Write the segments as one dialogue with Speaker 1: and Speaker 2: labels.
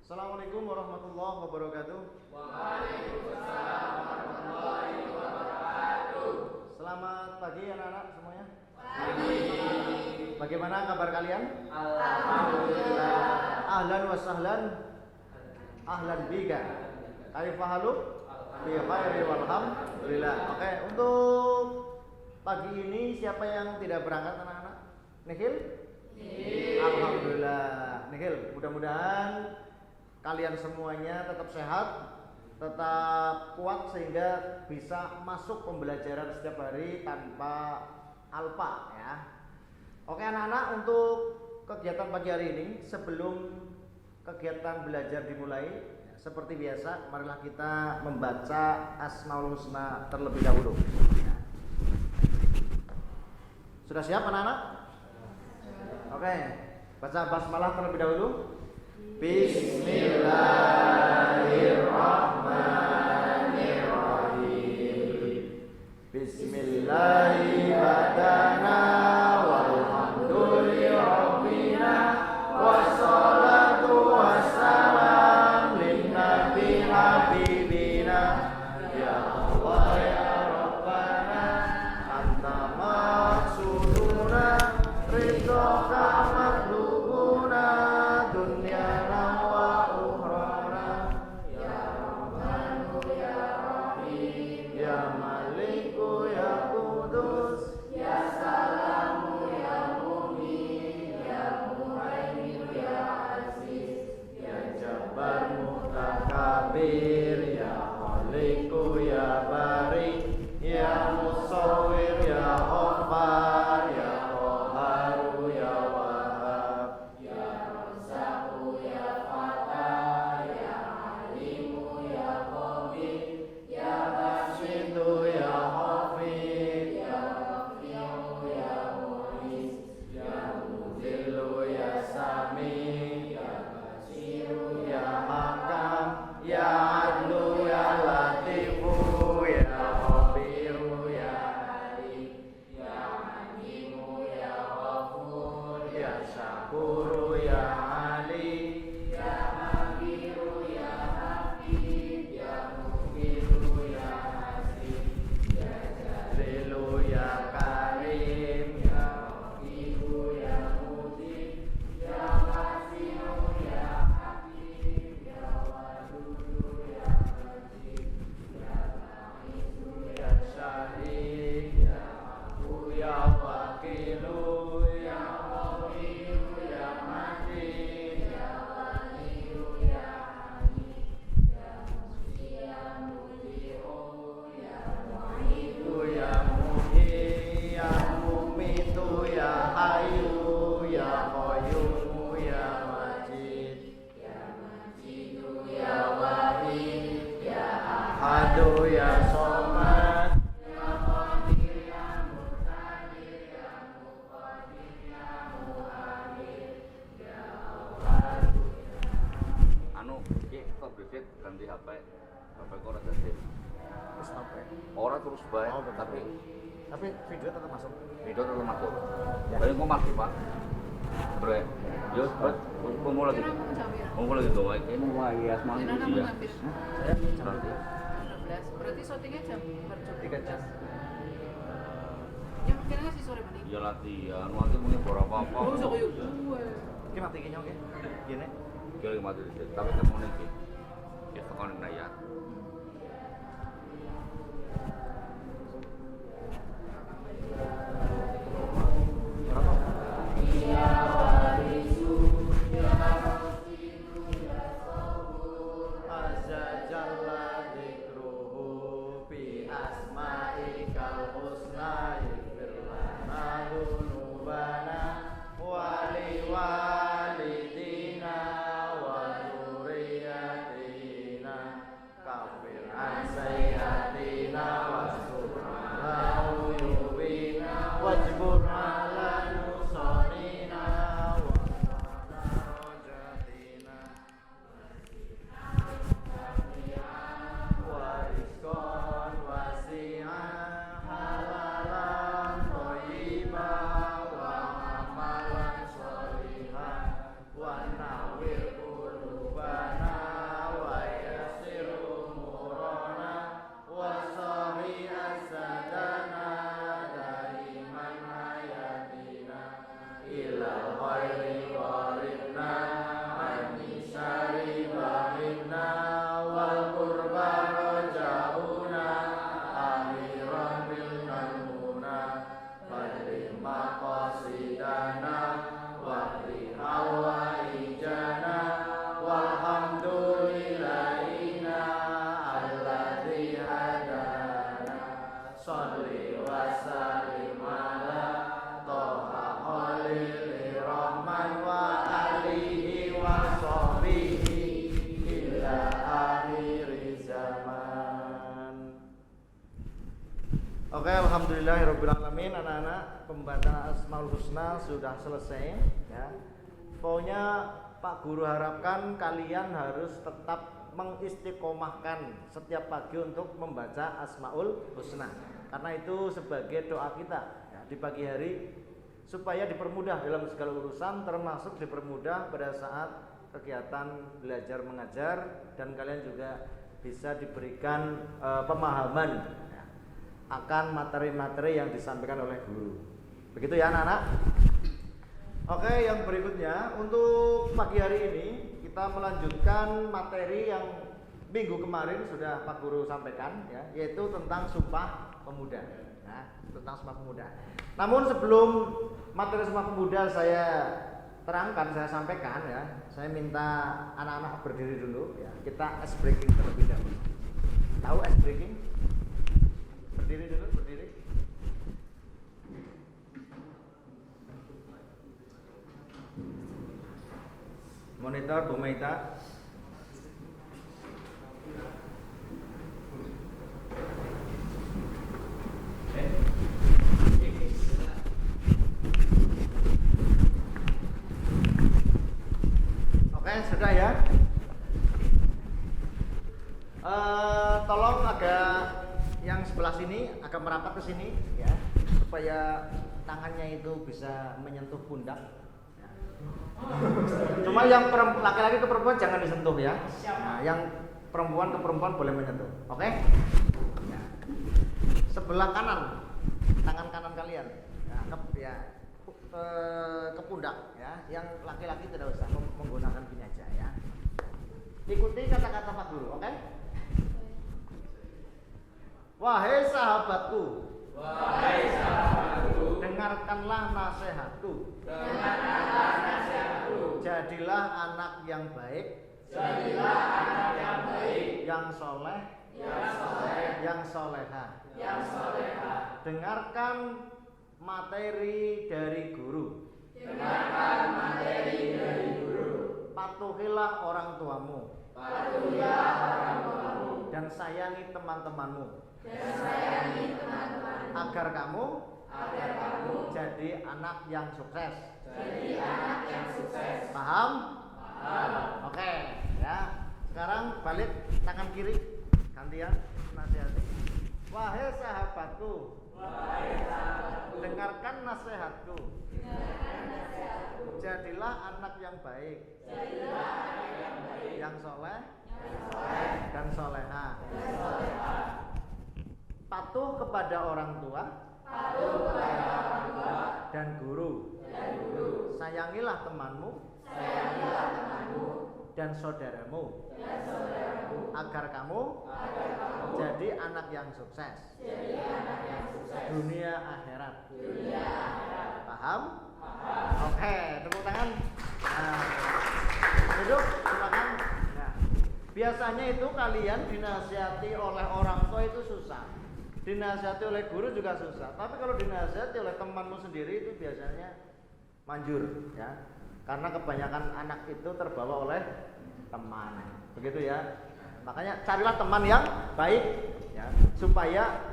Speaker 1: Assalamualaikum warahmatullahi wabarakatuh.
Speaker 2: Waalaikumsalam warahmatullahi wabarakatuh.
Speaker 1: Selamat pagi anak-anak semuanya.
Speaker 2: Pagi.
Speaker 1: Bagaimana kabar kalian?
Speaker 2: Alhamdulillah.
Speaker 1: Ahlan wa sahlan. Ahlan bika. Kaifa haluk? Bi khairi walhamdulillah. Oke, untuk pagi ini siapa yang tidak berangkat anak-anak? Nihil? Alhamdulillah. Nihil, mudah-mudahan kalian semuanya tetap sehat, tetap kuat sehingga bisa masuk pembelajaran setiap hari tanpa alpa ya. Oke anak-anak, untuk kegiatan pagi hari ini sebelum kegiatan belajar dimulai, seperti biasa marilah kita membaca Asmaul Husna terlebih dahulu. Sudah siap anak-anak? Oke, baca basmalah terlebih dahulu. Bismillahirrahmanirrahim. Bismillahi badana walhamdulillahi rabbina wassalatu wassalam linnabi habibina ya Allah ya Rabbana anta maksuduna ridhoka matlubuna dunyana wa ukhrana ya Rabbanu ya Rahim ya Maliku ya Qudus ya Salamu ya Mu'min ya Muhaimin ya Aziz ya Jabbar Mutakabir ya Khaliku ya Bari ya Musawwir ya Ghaffar ya Qaharu ya Wahhab ya Razzaqu ya Fatah ya Alimu ya Qawi ya Bashidu ya Hafid ya Rafi'u ya Mu'is ya Mudillu ya Sami ya Basiru ya Hakam ya Adlu ya Latifu ya Khabiru ya Alim ya Alimu ya Ghafur ya Syakuru ya Ali ya Makiru ya Hafid ya Mukiru ya Hasib ya Jalilu ya Karim ya Rakibu ya Mujib ya Wasi'u ya Hakim ya Wadudu ya Majid ya Ba'isu ya Syahid ya Abu ya Wakilu ya Qawiyu ya Matin ya Waliyu ya Hamid ya Musi ya Mudi'u ya Mu'idu ya Muhi ya Mumitu ya Hayu ya Qayyumu ya Majid ya Majidu ya Wahid ya Ahadu ya Somad ya Qadir ya Muqtadir ya Muqaddim ya Mu'akhir ya Awwal
Speaker 3: Anu, iki kok berisik ganti HP. HP kok ora ganti.
Speaker 1: terus sampai
Speaker 3: Ora terus bae,
Speaker 1: Oh, betul.
Speaker 3: tapi
Speaker 1: video tetap masuk.
Speaker 3: video tetap masuk.
Speaker 1: Ya.
Speaker 3: Tapi kok masih, Pak. Bre. Yo, kumpul lagi. Kumpul lagi dong, ini wah iya semangat
Speaker 4: Ini
Speaker 3: iya.
Speaker 4: ngambil
Speaker 1: Saya
Speaker 3: Nanti.
Speaker 4: 16. Berarti syutingnya jam berapa?
Speaker 1: 3 jam.
Speaker 4: Ya mungkin nggak sih sore mending.
Speaker 3: Iya latihan, nanti mungkin berapa apa.
Speaker 4: Oh, sok yuk.
Speaker 1: Ini mati kayaknya oke. Gini.
Speaker 3: Kira mati dhisik, tapi ketemu iki. Ya tekan nek ya.
Speaker 1: Azza jalla dzikruhu fi asma'ikal husna yaghfir lana dzunubana wa liwalidina wa dzurriyyatina kafir Alhamdulillahirrabbilalamin. Anak-anak, pembahasan Asmaul Husna sudah selesai ya. Pokoknya Pak Guru harapkan kalian harus tetap mengistiqomahkan setiap pagi untuk membaca Asmaul Husna, karena itu sebagai doa kita ya, di pagi hari supaya dipermudah dalam segala urusan, termasuk dipermudah pada saat kegiatan belajar mengajar, dan kalian juga bisa diberikan pemahaman ya, akan materi-materi yang disampaikan oleh guru. Begitu ya anak-anak. Oke, yang berikutnya untuk pagi hari ini kita melanjutkan materi yang minggu kemarin sudah Pak Guru sampaikan ya, yaitu tentang Sumpah Pemuda. Nah, tentang Sumpah Pemuda. Namun sebelum materi Sumpah Pemuda saya terangkan, saya sampaikan ya, saya minta anak-anak berdiri dulu ya. Kita ice breaking terlebih dahulu. Tahu ice breaking? Berdiri dulu, berdiri. Monitor Bu Maita. Oke, sudah ya. Tolong agak yang sebelah sini agak merapat ke sini ya, supaya tangannya itu bisa menyentuh pundak. Cuma yang laki-laki ke perempuan jangan disentuh ya. Nah, yang perempuan ke perempuan boleh menyentuh. Oke? Ya. Sebelah kanan, tangan kanan kalian ya, ke pundak ya. Yang laki-laki tidak usah menggunakan gini aja ya. Ikuti kata-kata Pak Guru, oke? Wahai sahabatku,
Speaker 2: Wahai sahabatku,
Speaker 1: dengarkanlah nasihatku.
Speaker 2: dengarkanlah nasihatku.
Speaker 1: Jadilah anak yang baik,
Speaker 2: Jadilah anak yang baik,
Speaker 1: yang soleh, yang soleha.
Speaker 2: yang soleha.
Speaker 1: Dengarkan materi dari guru.
Speaker 2: Dengarkan materi dari guru.
Speaker 1: Patuhilah orang tuamu.
Speaker 2: Patuhilah orang tuamu.
Speaker 1: Dan sayangi teman-temanmu.
Speaker 2: Dan sayangi teman-temanmu.
Speaker 1: Agar kamu
Speaker 2: jadi
Speaker 1: anak yang sukses.
Speaker 2: anak yang sukses.
Speaker 1: Paham? Oke, ya. Sekarang balik tangan kiri, gantian nasihati. Wahai sahabatku, dengarkan nasihatku. Jadilah anak yang baik, yang soleh, dan soleha. Patuh kepada orang tua, dan guru. Sayangilah temanmu, dan saudaramu, agar kamu jadi anak yang sukses, dunia akhirat. Paham? Oke, tepuk tangan. Nah, duduk, silakan. Nah, biasanya itu kalian dinasihati oleh orang tua itu susah, dinasihati oleh guru juga susah. Tapi kalau dinasihati oleh temanmu sendiri itu biasanya manjur, ya. Karena kebanyakan anak itu terbawa oleh teman, begitu ya. Makanya carilah teman yang baik, ya, supaya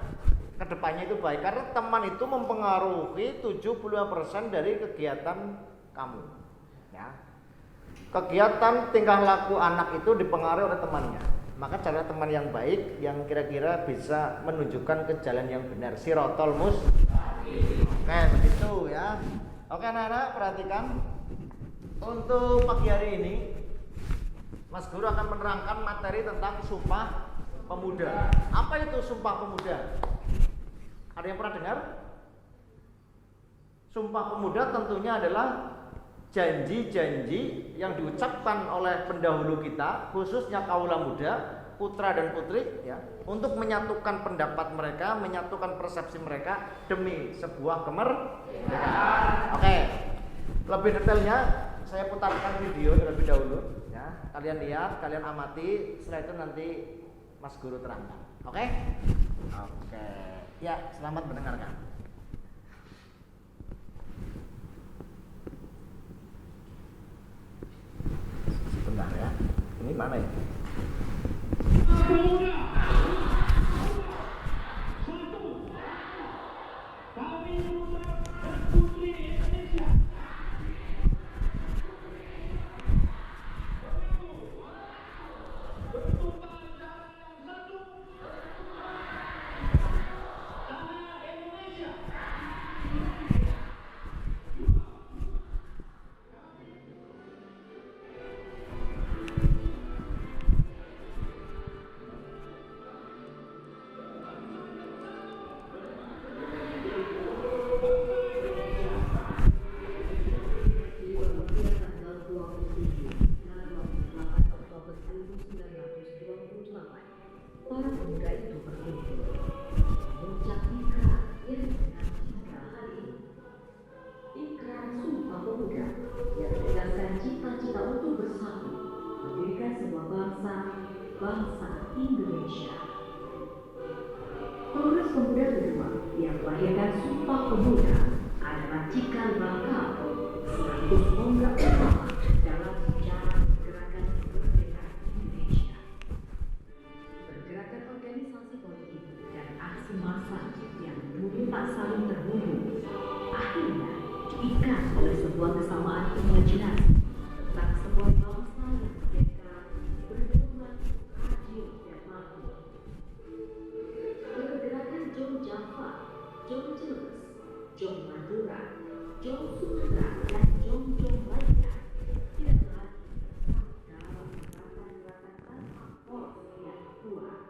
Speaker 1: kedepannya itu baik. Karena teman itu mempengaruhi 70% dari kegiatan kamu, ya. Kegiatan tingkah laku anak itu dipengaruhi oleh temannya. Maka carilah teman yang baik, yang kira-kira bisa menunjukkan ke jalan yang benar, sirotol mustaqim. Oke, begitu ya. Oke anak-anak, perhatikan. Untuk pagi hari ini Mas Guru akan menerangkan materi tentang Sumpah Pemuda. Apa itu Sumpah Pemuda? Ada yang pernah dengar? Sumpah Pemuda tentunya adalah janji-janji yang diucapkan oleh pendahulu kita, khususnya kaula muda, putra dan putri, ya, untuk menyatukan pendapat mereka, menyatukan persepsi mereka demi sebuah kemerdekaan. Oke, lebih detailnya saya putarkan video terlebih dahulu, ya. Kalian lihat, kalian amati, setelah itu nanti Mas Guru terangkan. Oke? Oke. Ya, selamat mendengarkan. Sebentar ya. Ini mana ya?
Speaker 5: bangsa Indonesia. Kongres Pemuda kedua yang melahirkan Sumpah Pemuda adalah cikal bakal sekaligus tonggak utama dalam sejarah gerakan kemerdekaan Indonesia. Pergerakan organisasi politik dan aksi massa yang dulu tak saling terhubung akhirnya diikat oleh sebuah kesamaan imajinasi tentang sebuah bangsa yang merdeka, berdaulat, adil dan makmur. Pergerakan Jong Java, Jong Celebes, Jong Madura, Jong Sumatera dan Jong lainnya tidak lagi dalam gerakan-gerakan tanpa poros yang kuat.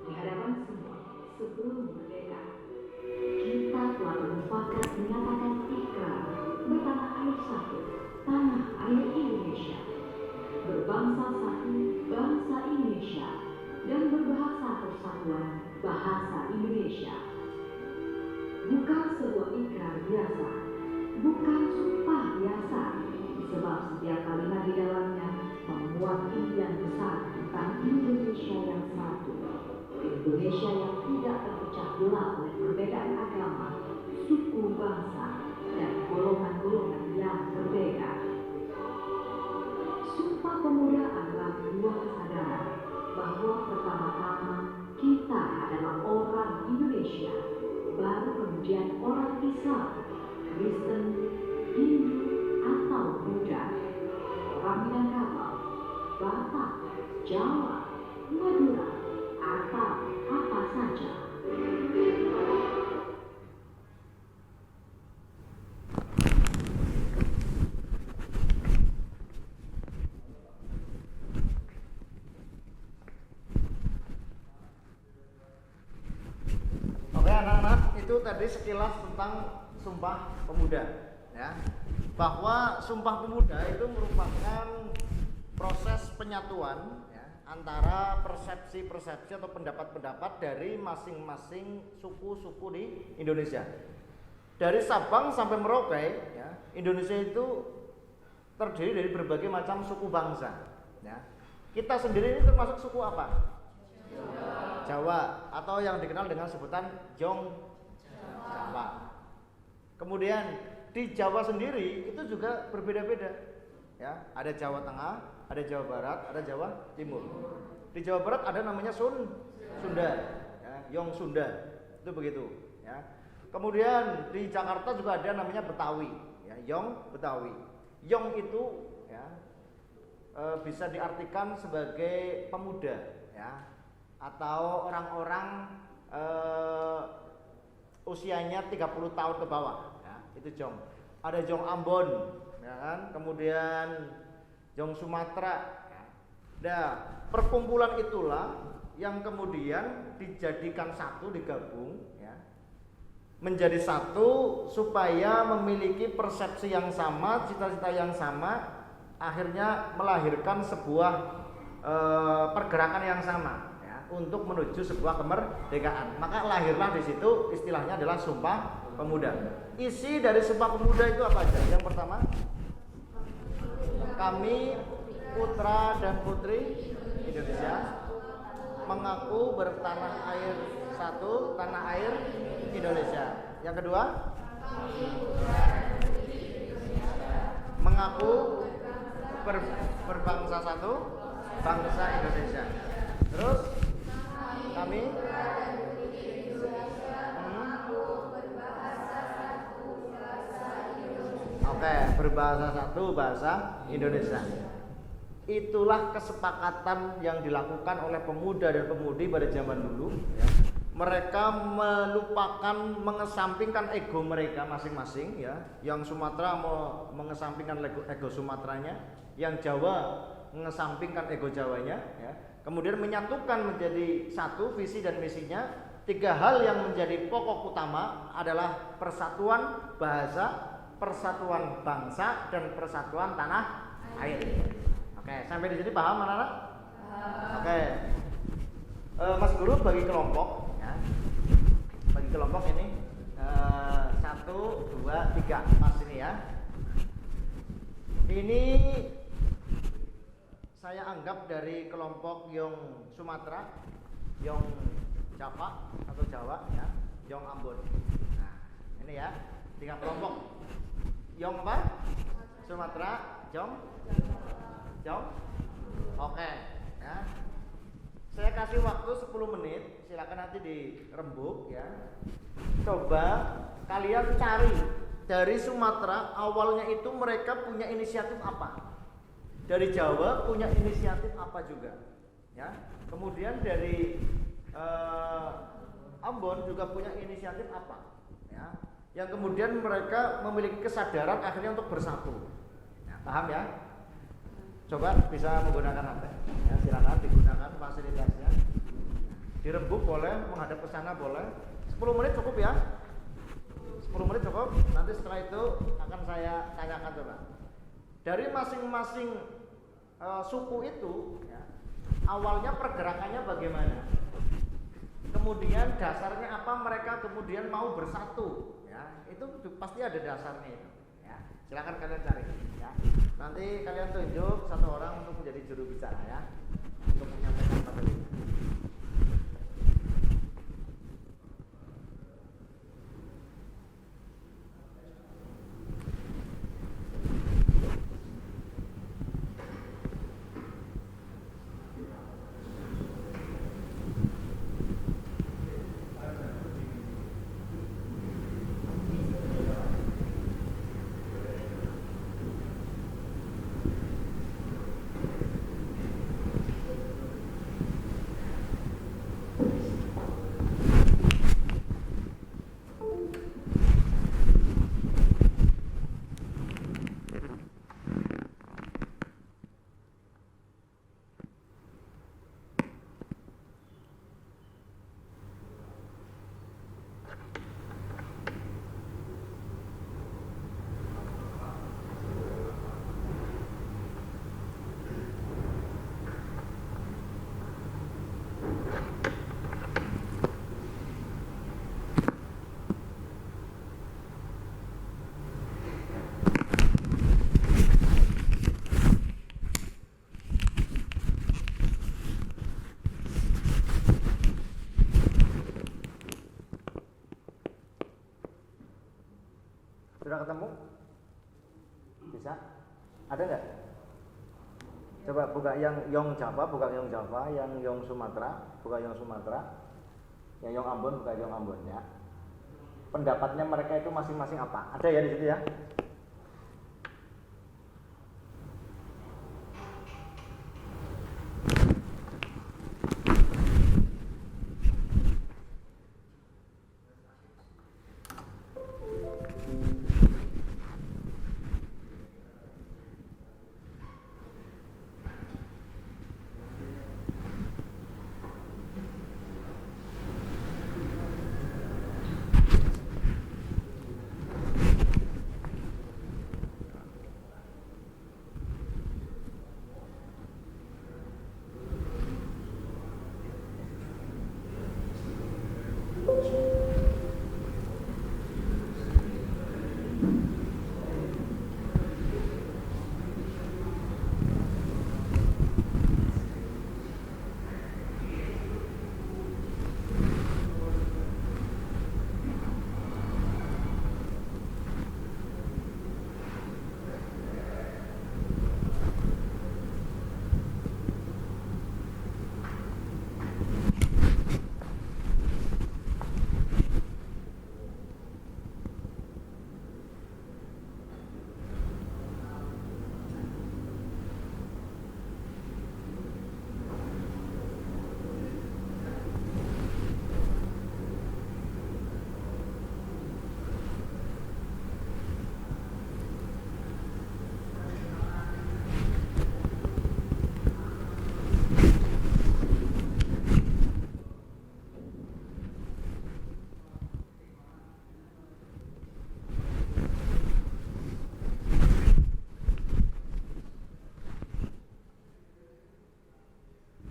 Speaker 5: Di hadapan semua, sebelum merdeka, kita telah bermufakat menyatakan ikrar bertanah air satu, tanah air Indonesia, berbangsa satu, bangsa Indonesia, dan berbahasa persatuan, bahasa Indonesia. Bukan sebuah ikrar biasa, bukan sumpah biasa, sebab setiap kalimat di dalamnya memuat impian besar tentang Indonesia yang satu, Indonesia yang tidak terpecah belah oleh perbedaan agama, suku bangsa, dan golongan-golongan yang berbeda. Sumpah Pemuda adalah sebuah kesadaran bahwa pertama-tama kita adalah orang Indonesia, baru kemudian orang Islam, Kristen, Hindu, atau Buddha, orang Minangkabau, Batak, Jawa, Madura, atau apa saja.
Speaker 1: Oke anak-anak, itu tadi sekilas tentang Sumpah Pemuda ya. Bahwa Sumpah Pemuda itu merupakan proses penyatuan ya, antara persepsi-persepsi atau pendapat-pendapat dari masing-masing suku-suku di Indonesia. Dari Sabang sampai Merauke ya, Indonesia itu terdiri dari berbagai macam suku bangsa ya. Kita sendiri ini termasuk suku apa? Jawa, atau yang dikenal dengan sebutan Jong Jawa. Kemudian di Jawa sendiri itu juga berbeda-beda ya. Ada Jawa Tengah, ada Jawa Barat, ada Jawa Timur. Di Jawa Barat ada namanya Sunda ya, Yong Sunda, itu begitu ya. Kemudian di Jakarta juga ada namanya Betawi ya, Yong Betawi. Yong itu ya, bisa diartikan sebagai pemuda ya, atau orang-orang usianya 30 tahun ke bawah ya, itu Jong. Ada Jong Ambon ya kan, kemudian Jong Sumatera ya. Nah, perkumpulan itulah yang kemudian dijadikan satu, digabung ya, menjadi satu supaya memiliki persepsi yang sama, cita-cita yang sama, akhirnya melahirkan sebuah pergerakan yang sama untuk menuju sebuah kemerdekaan. Maka lahirlah di situ istilahnya adalah Sumpah Pemuda. Isi dari Sumpah Pemuda itu apa aja? Yang pertama, kami putra dan putri Indonesia mengaku bertanah air satu, tanah air Indonesia. Yang kedua, mengaku berbangsa satu, bangsa Indonesia. Terus kami berbahasa satu, bahasa Indonesia. Itulah kesepakatan yang dilakukan oleh pemuda dan pemudi pada zaman dulu ya. Mereka melupakan, mengesampingkan ego mereka masing-masing ya. Yang Sumatera mau mengesampingkan ego Sumateranya, yang Jawa mengesampingkan ego Jawanya ya. Kemudian menyatukan menjadi satu visi dan misinya. Tiga hal yang menjadi pokok utama adalah persatuan bahasa, persatuan bangsa, dan persatuan tanah air. Oke, sampai di sini paham anak-anak? Oke. Mas Guru bagi kelompok ya. Bagi kelompok ini 1, 2, 3 pas ini ya. Ini saya anggap dari kelompok Yong Sumatera, Yong Java atau Jawa ya, Yong Ambon. Nah, ini ya, 3 kelompok. Yong apa? Sumatera, Yong. Oke, ya. Saya kasih waktu 10 menit, silakan nanti dirembuk ya. Coba kalian cari dari Sumatera awalnya itu mereka punya inisiatif apa? Dari Jawa punya inisiatif apa juga? Ya. Kemudian dari Ambon juga punya inisiatif apa? Ya. Yang kemudian mereka memiliki kesadaran akhirnya untuk bersatu. Ya, paham ya? Coba bisa menggunakan HP. Ya, silakan digunakan fasilitasnya. Dirembuk boleh, menghadap ke sana boleh. 10 menit cukup ya. 10 menit cukup. Nanti setelah itu akan saya tanyakan coba. Dari masing-masing suku itu ya, awalnya pergerakannya bagaimana? Kemudian dasarnya apa mereka kemudian mau bersatu ya. Itu pasti ada dasarnya itu. Ya. Silakan kalian cari ya. Nanti kalian tunjuk 1 orang untuk menjadi juru bicara ya, untuk menyampaikan materi. Sudah ketemu? Bisa? Ada nggak? Coba buka yang Yong Java, buka Yong Java, yang Yong Sumatera, buka Yong Sumatera, yang Yong Ambon, buka Yong Ambon ya. Pendapatnya mereka itu masing-masing apa? Ada ya di situ ya?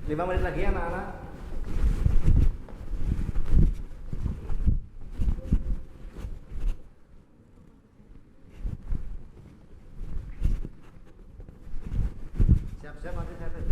Speaker 1: Lima menit lagi anak-anak. Siap-siap nanti saya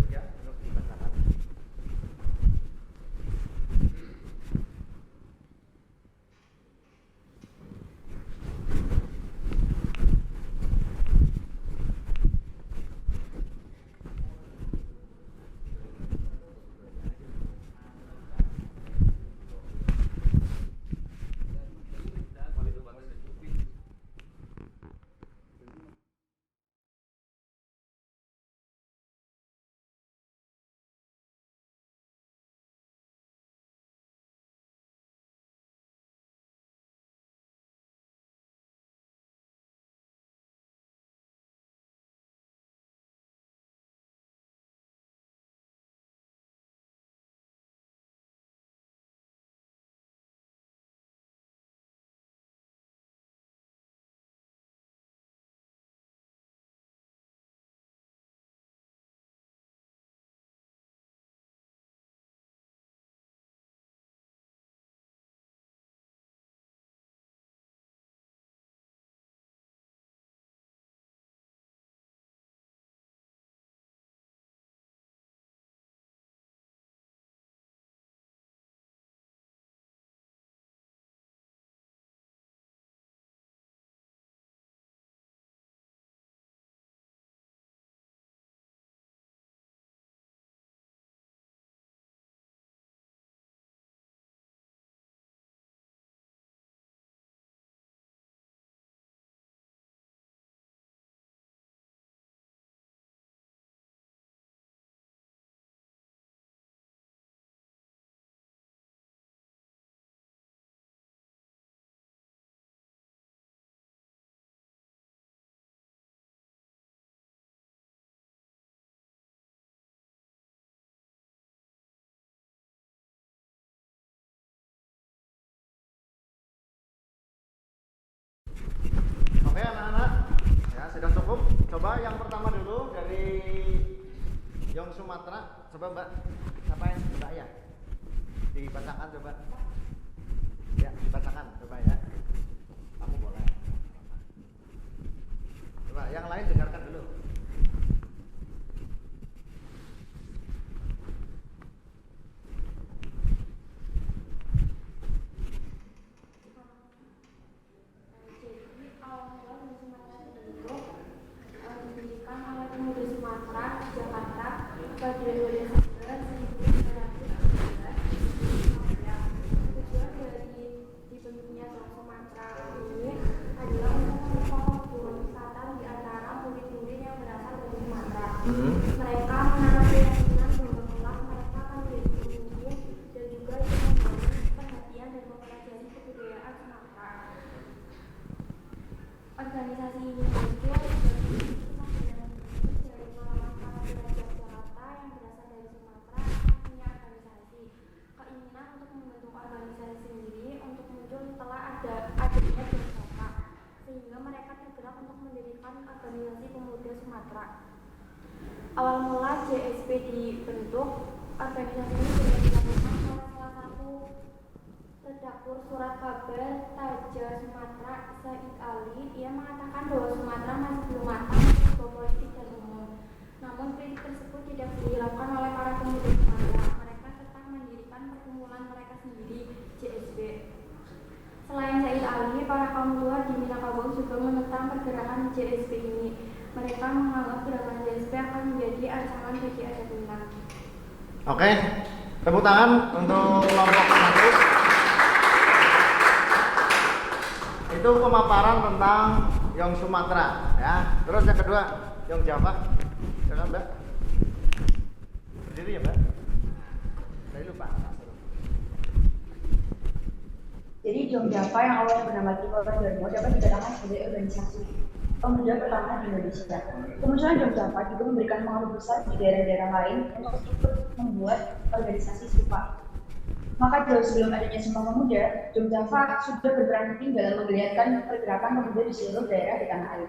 Speaker 1: Coba yang pertama dulu dari Yong Sumatera. Coba Mbak, siapa yang Mbak ya? Dibacakan coba. Ya, dibacakan coba ya. Kamu boleh. Coba yang lain dengarkan dulu.
Speaker 6: Didirikan oleh Pemuda Sumatera, Jakarta, pada 2011. Tujuan dari dibentuknya Bank Sumatera ini adalah untuk memperkuat hubungan wisata di antara murid-murid yang berasal dari Sumatera. Mereka menanam keyakinan bahwa mereka akan menjadi pemimpin dan juga membangun perhatian dan mempelajari kebudayaan Sumatera. Organisasi ini muncul dari pengalaman para pelajar Jakarta yang berasal dari Sumatera yang punya organisasi. Keinginan untuk membentuk organisasi sendiri untuk muncul setelah adanya Jakarta, sehingga mereka tergerak untuk mendirikan organisasi pemuda Sumatera. Awal mula JSP dibentuk, organisasi ini sudah dilakukan oleh salah satu redaktur surat kabar Taja Sumatera, Said Ali. Ia mengatakan bahwa Sumatera masih belum matang untuk politik dan umum. Namun kritik tersebut tidak dilakukan oleh para pemuda Sumatera. Mereka tetap mendirikan perkumpulan mereka sendiri, JSP. Selain Said Ali, para kaum tua di Minangkabau juga menentang pergerakan JSP ini. Mereka menganggap gerakan JSP akan menjadi ancaman bagi adat Minang.
Speaker 1: Oke, tepuk tangan untuk kelompok satu. Itu pemaparan tentang Yong Sumatera ya. Terus yang kedua Yong Java. Silakan Mbak. Berdiri ya Mbak. Saya lupa.
Speaker 7: Jadi Yong Java yang awalnya bernama Timor Darmo dapat dikatakan sebagai organisasi pemuda pertama di Indonesia. Kemunculan Yong Java juga memberikan pengaruh besar di daerah-daerah lain untuk ikut membuat organisasi serupa. Maka jauh sebelum adanya Sumpah Pemuda, Yong Java sudah berperan penting dalam menggeliatkan pergerakan pemuda di seluruh daerah di tanah air.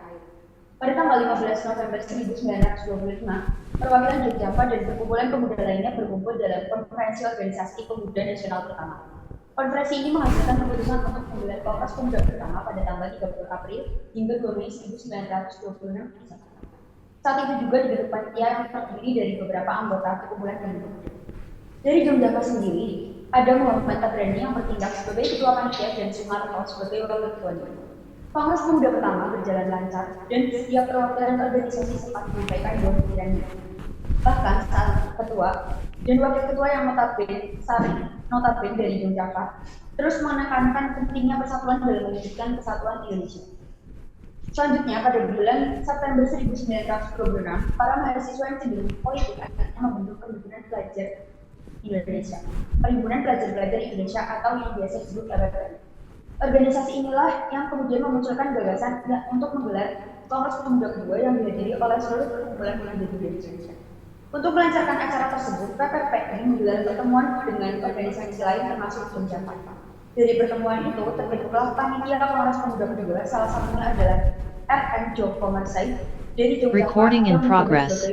Speaker 7: Pada tanggal 15 November 1925, perwakilan Yong Java dan perkumpulan pemuda lainnya berkumpul dalam Konferensi Organisasi Pemuda Nasional pertama. Konferensi ini menghasilkan keputusan untuk menggelar Kongres Pemuda pertama pada tanggal 30 April hingga 2 Mei 1926 di Jakarta. Saat itu juga dibentuk panitia yang terdiri dari beberapa anggota perkumpulan pemuda. Dari Yong Java sendiri, ada Muhammad Tabrani yang bertindak sebagai ketua panitia dan Soeharto sebagai wakil ketuanya. Kongres Pemuda pertama berjalan lancar dan setiap perwakilan organisasi sempat menyampaikan dua pikirannya. Bahkan saat ketua dan wakil ketua yang notabene dari Yong Java terus menekankan pentingnya persatuan dalam mewujudkan kesatuan Indonesia. Selanjutnya, pada bulan September 1926, para mahasiswa yang cenderung politik akhirnya membentuk Perhimpunan Pelajar Indonesia, Perhimpunan Pelajar-Pelajar Indonesia atau yang biasa disebut PPPI. Organisasi inilah yang kemudian memunculkan gagasan untuk menggelar Kongres Pemuda kedua yang dihadiri oleh seluruh perkumpulan pemuda di Indonesia. Untuk melancarkan acara tersebut, PPPI menggelar pertemuan dengan organisasi lain termasuk Yong Java. Dari pertemuan itu terbentuklah panitia Kongres Pemuda kedua, salah satunya adalah R.M. Joko Marsai dari Yong Java.
Speaker 8: Recording in progress.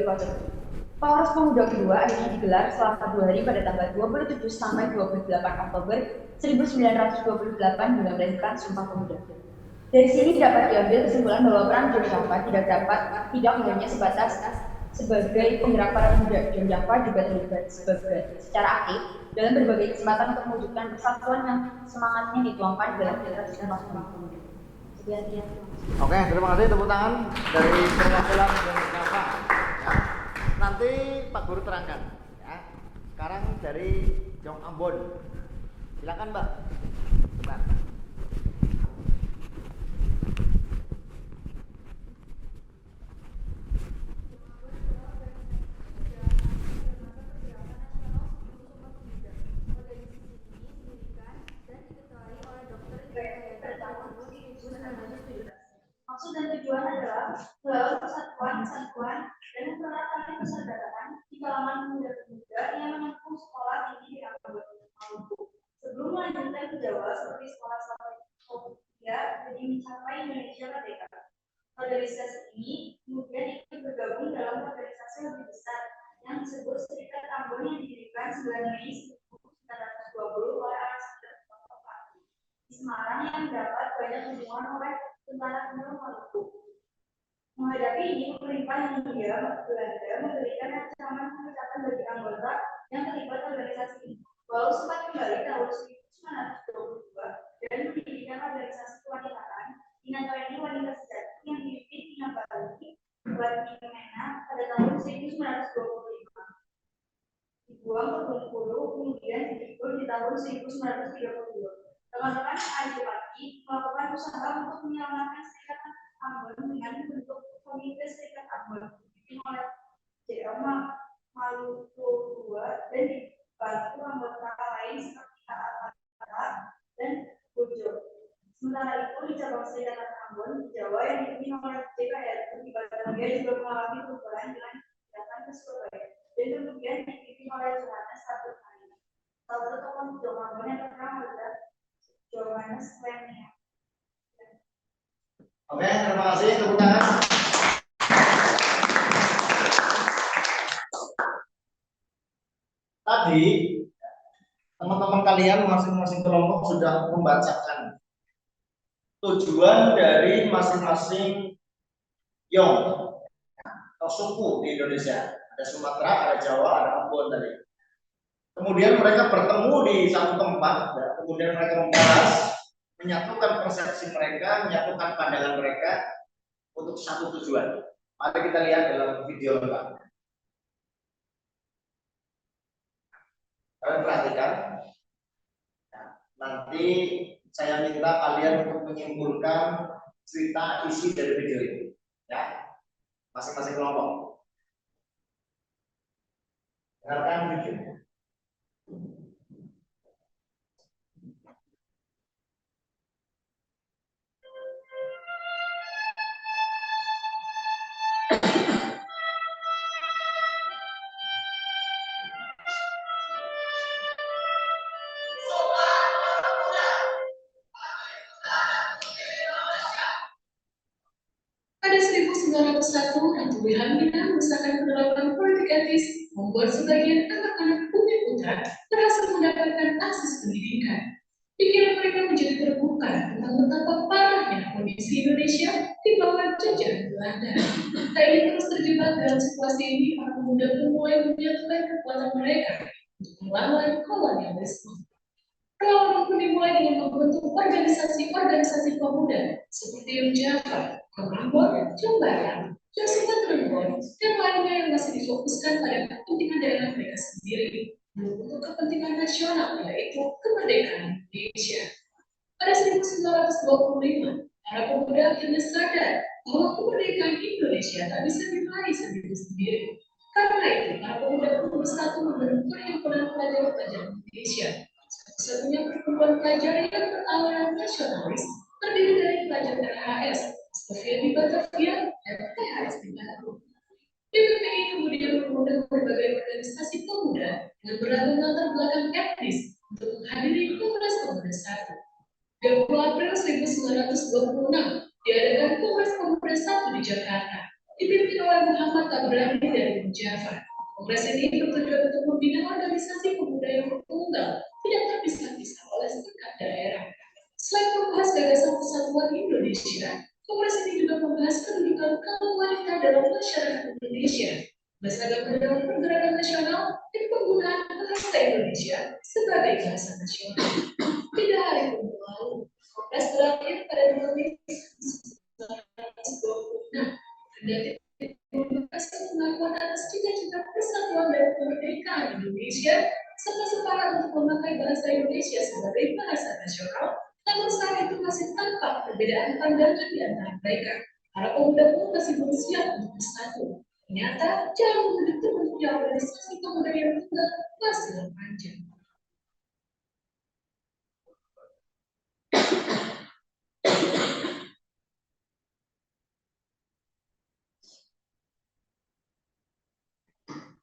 Speaker 7: Kongres Pemuda kedua akhirnya digelar selama 2 hari pada tanggal 27 sampai 28 Oktober 1928 dengan melaksanakan Sumpah Pemuda. Dari sini dapat diambil kesimpulan bahwa peran Yong Java tidak hanya sebatas sebagai penggerak para pemuda. Yong Java juga terlibat secara aktif dalam berbagai kesempatan untuk mewujudkan persatuan yang semangatnya dituangkan dalam Sumpah Pemuda. Sekian.
Speaker 1: Oke, terima kasih, tepuk tangan dari perwakilan Yong Java. Ya. Nanti Pak Guru terangkan. Ya. Sekarang dari Yong Ambon. Silakan Mbak. Bentar.
Speaker 7: Maksud dan tujuan adalah melawan persatuan dan mempererat persahabatan di kalangan pemuda-pemuda yang menempuh sekolah tinggi di Ambon, Maluku. Sebelum melanjutkan ke Jawa seperti sekolah disebut Serikat Ambon yang didirikan 9 Mei 1920 oleh Alexander Bapak di Semarang yang mendapat banyak dukungan oleh tentara penyerang Maluku. Menghadapi ini, pemerintah Hindia Belanda memberikan ancaman pemecatan bagi anggota yang terlibat organisasi ini. Walau sempat kembali tahun 1922 dan mendirikan organisasi kewanitaan, Inatoni Wanita Sejati yang dipimpin Tina Bali Batimena pada tahun 1925. Dibuang ke Bengkulu, kemudian dipikul di tahun 1932. Teman-teman Adipati melakukan usaha untuk menyelamatkan Serikat Ambon dengan membentuk Komite Serikat Ambon dipimpin oleh J.M. Maluku II dan dibantu anggota lain seperti Alpatara dan Bojo. Sementara itu di cabang Serikat Ambon di Jawa yang dipimpin oleh JKR di Batavia juga mengalami perubahan dengan datang ke Surabaya dan kemudian dipimpin oleh Johannes Abdul Halim. Salah satu tokoh Jawa Ambon yang terkenal adalah Johannes Lemia.
Speaker 1: Oke, terima kasih. Tepuk tangan. Tadi teman-teman kalian masing-masing kelompok sudah membacakan tujuan dari masing-masing Yong atau suku di Indonesia. Ada Sumatera, ada Jawa, ada Ambon tadi. Kemudian mereka bertemu di satu tempat, dan kemudian mereka membahas, menyatukan persepsi mereka, menyatukan pandangan mereka untuk satu tujuan. Mari kita lihat dalam video lengkap. Kalian perhatikan. Nah, nanti saya minta kalian untuk menyimpulkan cerita isi dari video ini, ya, masing-masing kelompok. Dengarkan videonya.
Speaker 8: Pada 1901, Ratu Wilhelmina mengesahkan penerapan politik etis, membuat sebagian anak-anak Bumi Putra berhasil mendapatkan akses pendidikan. Pikiran mereka menjadi terbuka tentang betapa parahnya kondisi Indonesia di bawah jajahan Belanda. Tak ingin terus terjebak dalam situasi ini, para pemuda pun mulai menyatukan kekuatan mereka untuk melawan kolonialisme. Perlawanan pun dimulai dengan membentuk organisasi-organisasi pemuda seperti Yom Java, Ambon, Jembaran, Jasumat Rembon, dan lainnya yang masih difokuskan pada kepentingan daerah mereka sendiri untuk kepentingan nasional, yaitu kemerdekaan Indonesia. Pada 1925, para pemuda akhirnya sadar bahwa kemerdekaan Indonesia tak bisa diraih sendiri-sendiri. Karena itu, para pemuda pun bersatu membentuk Perhimpunan Pelajar-Pelajar Indonesia. Satu-satunya perkumpulan pelajar yang beraliran nasionalis terdiri dari pelajar RHS, Sofia di Batavia, dan THS di Bandung. PPPI kemudian mengundang berbagai organisasi pemuda dengan beragam latar belakang etnis untuk menghadiri Kongres Pemuda 1. 20 April 1926 diadakan Kongres Pemuda 1 di Jakarta, dipimpin oleh Muhammad Tabrani dari Java. Kongres ini bertujuan untuk membina organisasi pemuda yang bertunggal, tidak terpisah-pisah oleh sekat daerah. Selain membahas gagasan persatuan Indonesia, Kongres ini juga membahas kedudukan kaum wanita dalam masyarakat Indonesia, masalah dalam pergerakan nasional, dan penggunaan bahasa Indonesia sebagai bahasa nasional. Tidak hari pun berlalu, Kongres berakhir pada 2 Mei 1926. Kendati berhasil mengakuan atas cita-cita persatuan dan kemerdekaan Indonesia, serta sepakat untuk memakai bahasa Indonesia sebagai bahasa nasional, namun saat itu masih tampak perbedaan pandangan di antara mereka. Para pemuda pun masih bersiap untuk bersatu. Ternyata jalan menuju terbentuknya organisasi pemuda yang tunggal masih panjang.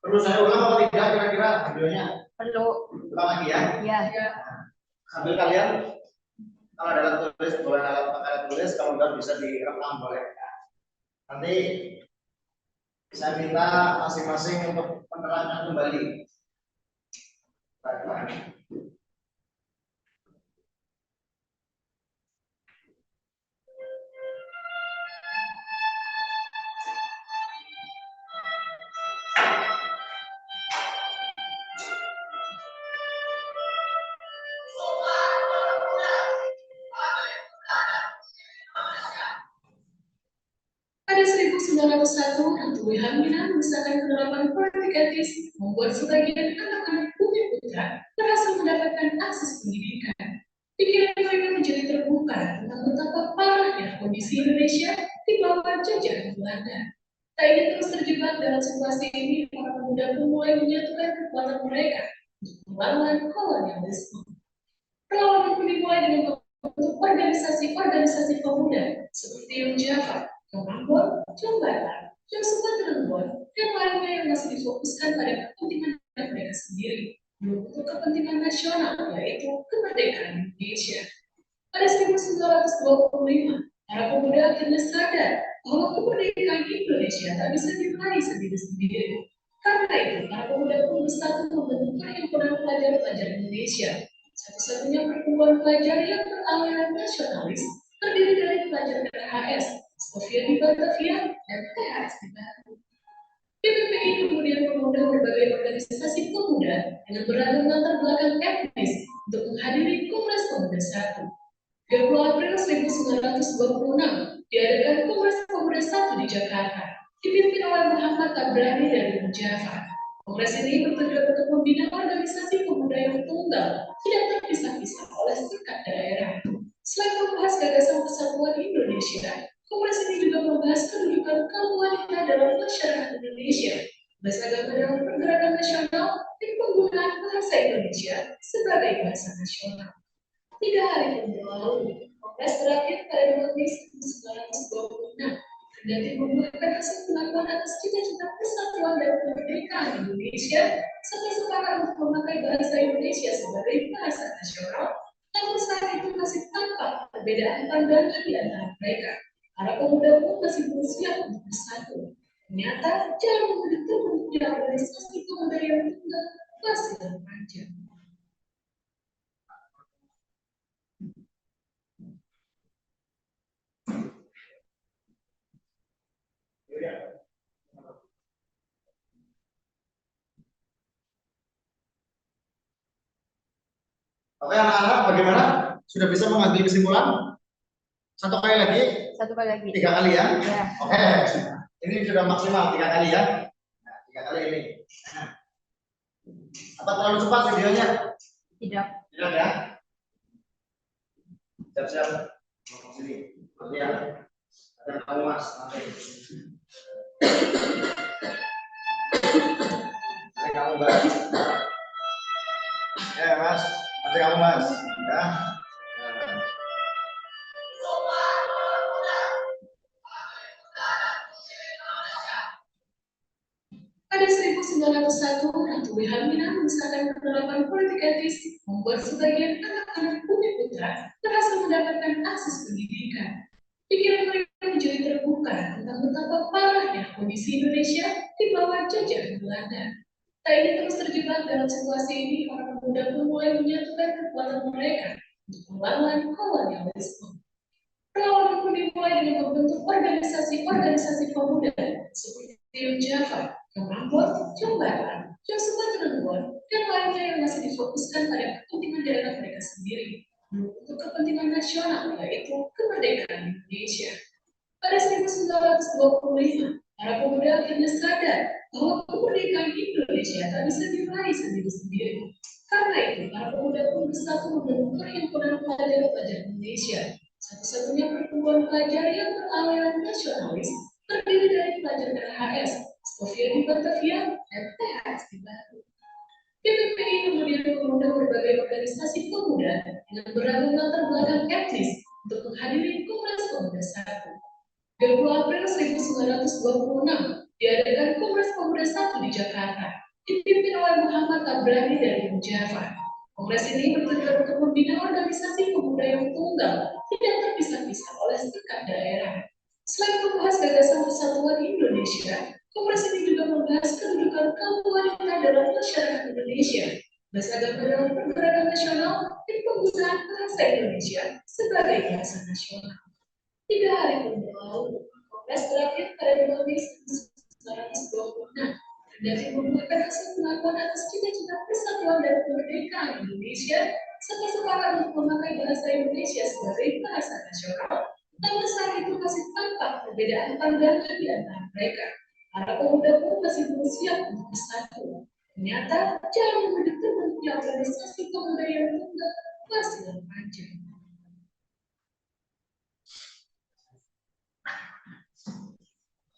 Speaker 1: Perlu saya ulang atau tidak kira-kira videonya?
Speaker 7: Perlu.
Speaker 1: Ulang lagi ya?
Speaker 7: Iya.
Speaker 1: Sambil kalian kalau ada alat tulis boleh alat tulis, kalau enggak bisa direkam boleh. Nanti saya minta masing-masing untuk menerangkan kembali.
Speaker 8: Pada 1901, Ratu Wilhelmina mengesahkan penerapan politik etis, membuat sebagian anak-anak bumi putra berhasil mendapatkan akses pendidikan. Pikiran mereka menjadi terbuka tentang betapa parahnya kondisi Indonesia di bawah jajahan Belanda. Tak ingin terus terjebak dalam situasi ini, para pemuda pun mulai menyatukan kekuatan mereka untuk melawan kolonialisme. Perlawanan pun dimulai dengan membentuk organisasi-organisasi pemuda seperti Young Java, Young Ambon, Young Batak, Young Sumatera Ambon, dan lainnya yang masih difokuskan pada kepentingan mereka sendiri, belum untuk kepentingan nasional, yaitu kemerdekaan Indonesia. Pada 1925, para pemuda akhirnya sadar bahwa kemerdekaan Indonesia tak bisa diraih sendiri-sendiri. Karena itu, para pemuda pun bersatu membentuk Perhimpunan Pelajar-Pelajar Indonesia, satu-satunya perkumpulan pelajar yang beraliran nasionalis, terdiri dari pelajar RHS, Stovia di Batavia, dan THS di Bandung. PPPI kemudian mengundang berbagai organisasi pemuda dengan beragam latar belakang etnis untuk menghadiri Kongres Pemuda 1. 30 April 1926 diadakan Kongres Pemuda 1 di Jakarta, dipimpin oleh Muhammad Tabrani dari Java. Kongres ini bertujuan untuk membina organisasi pemuda yang tunggal, tidak terpisah-pisah oleh sekat daerah. Selain membahas gagasan persatuan Indonesia, Kongres ini juga membahas kedudukan kaum wanita dalam masyarakat Indonesia, bahasa agama dalam pergerakan nasional, dan penggunaan bahasa Indonesia sebagai bahasa nasional. 3 hari pun berlalu, Kongres berakhir pada 2 Mei 1926. Kendati membuahkan hasil pengakuan atas cita-cita persatuan dan kemerdekaan Indonesia, serta sepakat untuk memakai bahasa Indonesia sebagai bahasa nasional, namun saat itu masih tampak perbedaan pandangan di antara mereka. Para pemuda pun masih belum siap untuk bersatu. Ternyata jalan menuju terbentuknya organisasi pemuda yang tunggal masih terpanjang.
Speaker 1: Oke anak-anak, bagaimana? Sudah bisa mengambil kesimpulan? Satu kali lagi?
Speaker 9: 1 kali lagi.
Speaker 1: 3 kali ya?
Speaker 9: Ya.
Speaker 1: Oke, ini sudah maksimal 3 kali ya? Nah, 3 kali ini. Nah. Apa terlalu cepat videonya?
Speaker 9: Tidak.
Speaker 1: Tidak ya? Siap-siap. Sini. Ya. Ada kamu mas. Ada kamu mas. Ya mas. Ada kamu mas. Ya.
Speaker 8: Pada 1901, Ratu Wilhelmina mengesahkan penerapan politik etis, membuat sebagian anak-anak bumi putra berhasil mendapatkan akses pendidikan. Pikiran mereka menjadi terbuka tentang betapa parahnya kondisi Indonesia di bawah jajahan Belanda. Tak ingin terus terjebak dalam situasi ini, para pemuda pun mulai menyatukan kekuatan mereka untuk melawan kolonialisme. Perlawanan pun dimulai dengan membentuk organisasi-organisasi pemuda seperti Young Java, Young Ambon, Young Batak, Young Sumatera Ambon, dan lainnya yang masih difokuskan pada kepentingan daerah mereka sendiri, belum untuk kepentingan nasional, yaitu kemerdekaan Indonesia. Pada 1925, para pemuda akhirnya sadar bahwa kemerdekaan Indonesia tak bisa diraih sendiri-sendiri. Karena itu, para pemuda pun bersatu membentuk Perhimpunan Pelajar-Pelajar Indonesia, satu-satunya perkumpulan pelajar yang beraliran nasionalis, terdiri dari pelajar RHS, Stovia di Batavia, dan THS di Bandung. PPPI kemudian mengundang berbagai organisasi pemuda dengan beragam latar belakang etnis untuk menghadiri Kongres Pemuda 1. 30 April 1926 diadakan Kongres Pemuda 1 di Jakarta, dipimpin oleh Muhammad Tabrani dari Java. Kongres ini bertujuan untuk membina organisasi pemuda yang tunggal, tidak terpisah-pisah oleh sekat daerah. Selain membahas gagasan persatuan Indonesia, Kongres ini juga membahas kedudukan kaum wanita dalam masyarakat Indonesia, bersama dalam pergerakan nasional dan penggunaan bahasa Indonesia sebagai bahasa nasional. 3 hari berlalu, Kongres berakhir pada 2 Mei 1926. Dari merupakan hasil pengakuan atas cita-cita persatuan dan kemerdekaan Indonesia, serta sepakat untuk memakai bahasa Indonesia sebagai bahasa nasional. Namun saat itu masih tampak perbedaan pandangan di antara mereka. Para pemuda pun masih belum siap untuk bersatu. Ternyata jalan menuju terbentuknya organisasi pemuda yang tunggal masih panjang.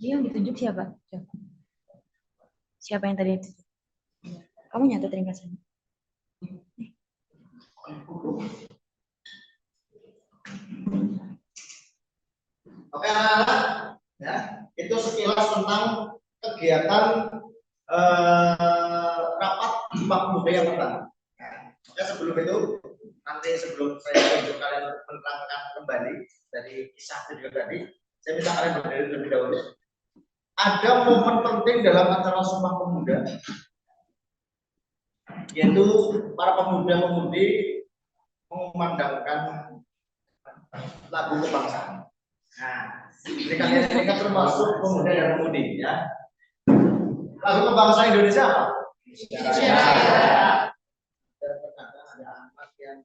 Speaker 7: Dia yang ditunjuk siapa? Siapa yang tadi ditunjuk? Kamu nyatet ringkasannya.
Speaker 1: Oke anak-anak, ya, itu sekilas tentang kegiatan rapat Sumpah Pemuda yang pertama. Oke, sebelum itu, sebelum saya tunjuk kalian menerangkan kembali dari kisah video tadi, saya minta kalian berdiri terlebih dahulu. Ada momen penting dalam acara Sumpah Pemuda, yaitu para pemuda-pemudi mengumandangkan lagu kebangsaan. Nah, ini kalian kan termasuk pemuda dan pemudi, ya. Lagu kebangsaan Indonesia apa? Indonesia. Dan terkadang ada anak yang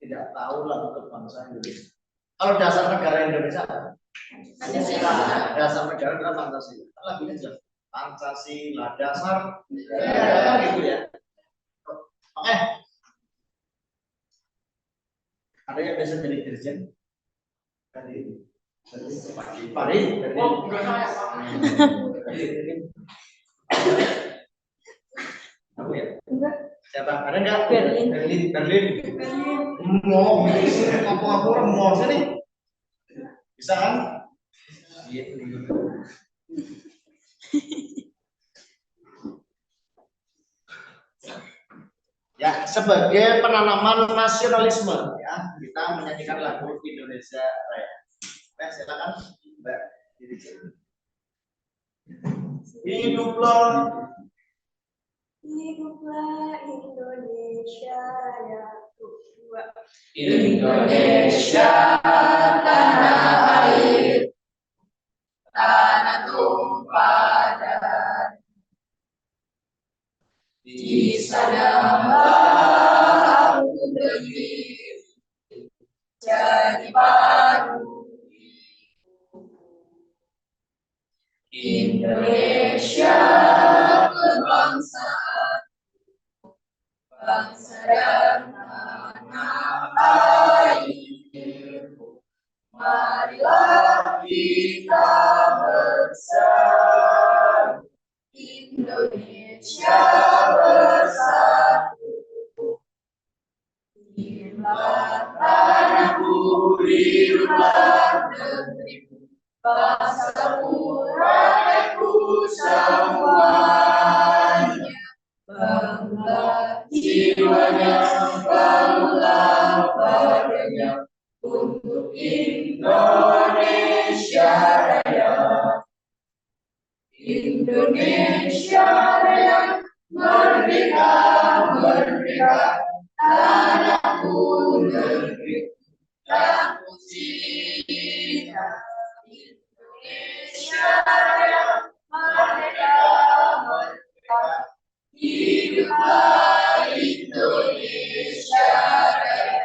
Speaker 1: tidak tahu lagu kebangsaan Indonesia. Kalau dasar negara Indonesia apa? Pancasila. Dasar negara adalah Pancasila. Lagunya jelas. Pancasila dasar negara, gitu ya. Oke. Ada yang biasa jadi dirjen? Tadi. Oh, bukan saya. Aku ya?
Speaker 7: Enggak.
Speaker 1: Siapa? Ada enggak?
Speaker 7: Berlin.
Speaker 1: Mau aku mau sini. Bisa kan? Ya, sebagai penanaman nasionalisme, ya, kita menyanyikan lagu Indonesia Raya. Oke, silakan Mbak Dirjen. Hiduplah
Speaker 6: Indonesia Raya.
Speaker 2: Indonesia tanah air, tanah tumpah darah. Di sanalah aku berdiri, jadi baru. Indonesia kebangsaan, bangsa dan tanah air. Marilah kita bersatu, Indonesia bersatu. Hiduplah tanahku, hiduplah negeriku, bangsaku, rakyatku semuanya. Bangunlah jiwanya, bangunlah badannya untuk Indonesia Raya. Indonesia Raya, merdeka, merdeka, tanahku, negeriku, yang ku cinta. Indonesia Raya, merdeka, merdeka, hiduplah Indonesia Raya.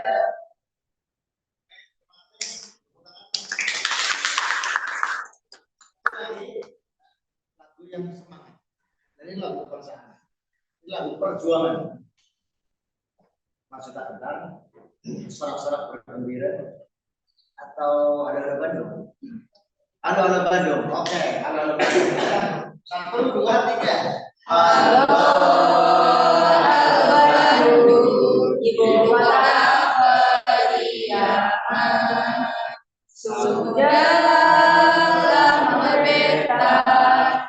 Speaker 1: Lagu yang semangat. Ini lagu kebangsaan. Ini lagu perjuangan. Maksud tak benar, sorak-sorak bergembira, atau ada Bandung? Halo Bandung. Oke, halo Bandung. 1, 2, 3. Halo
Speaker 2: Bandung, ibu kota keriaan. Sudahlah merdeka,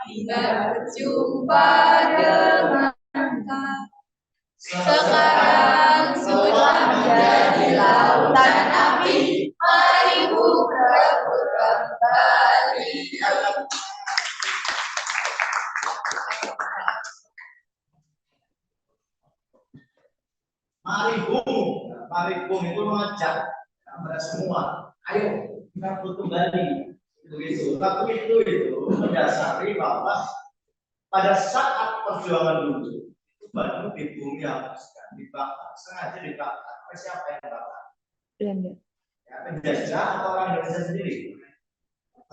Speaker 2: hingga berjumpa dengan kau. Sekarang sudah menjadi lautan api, mari berebut kembali.
Speaker 1: Mari bung itu mengajak kepada semua. Ayo kita rukun kembali. Begitu. Tapi itu mendasari bahwa pada saat perjuangan dulu itu batu di bumi habiskan, dibakar, sengaja dibakar. Siapa yang bakar?
Speaker 7: Belanda.
Speaker 1: Ya, penjajah atau orang Indonesia sendiri?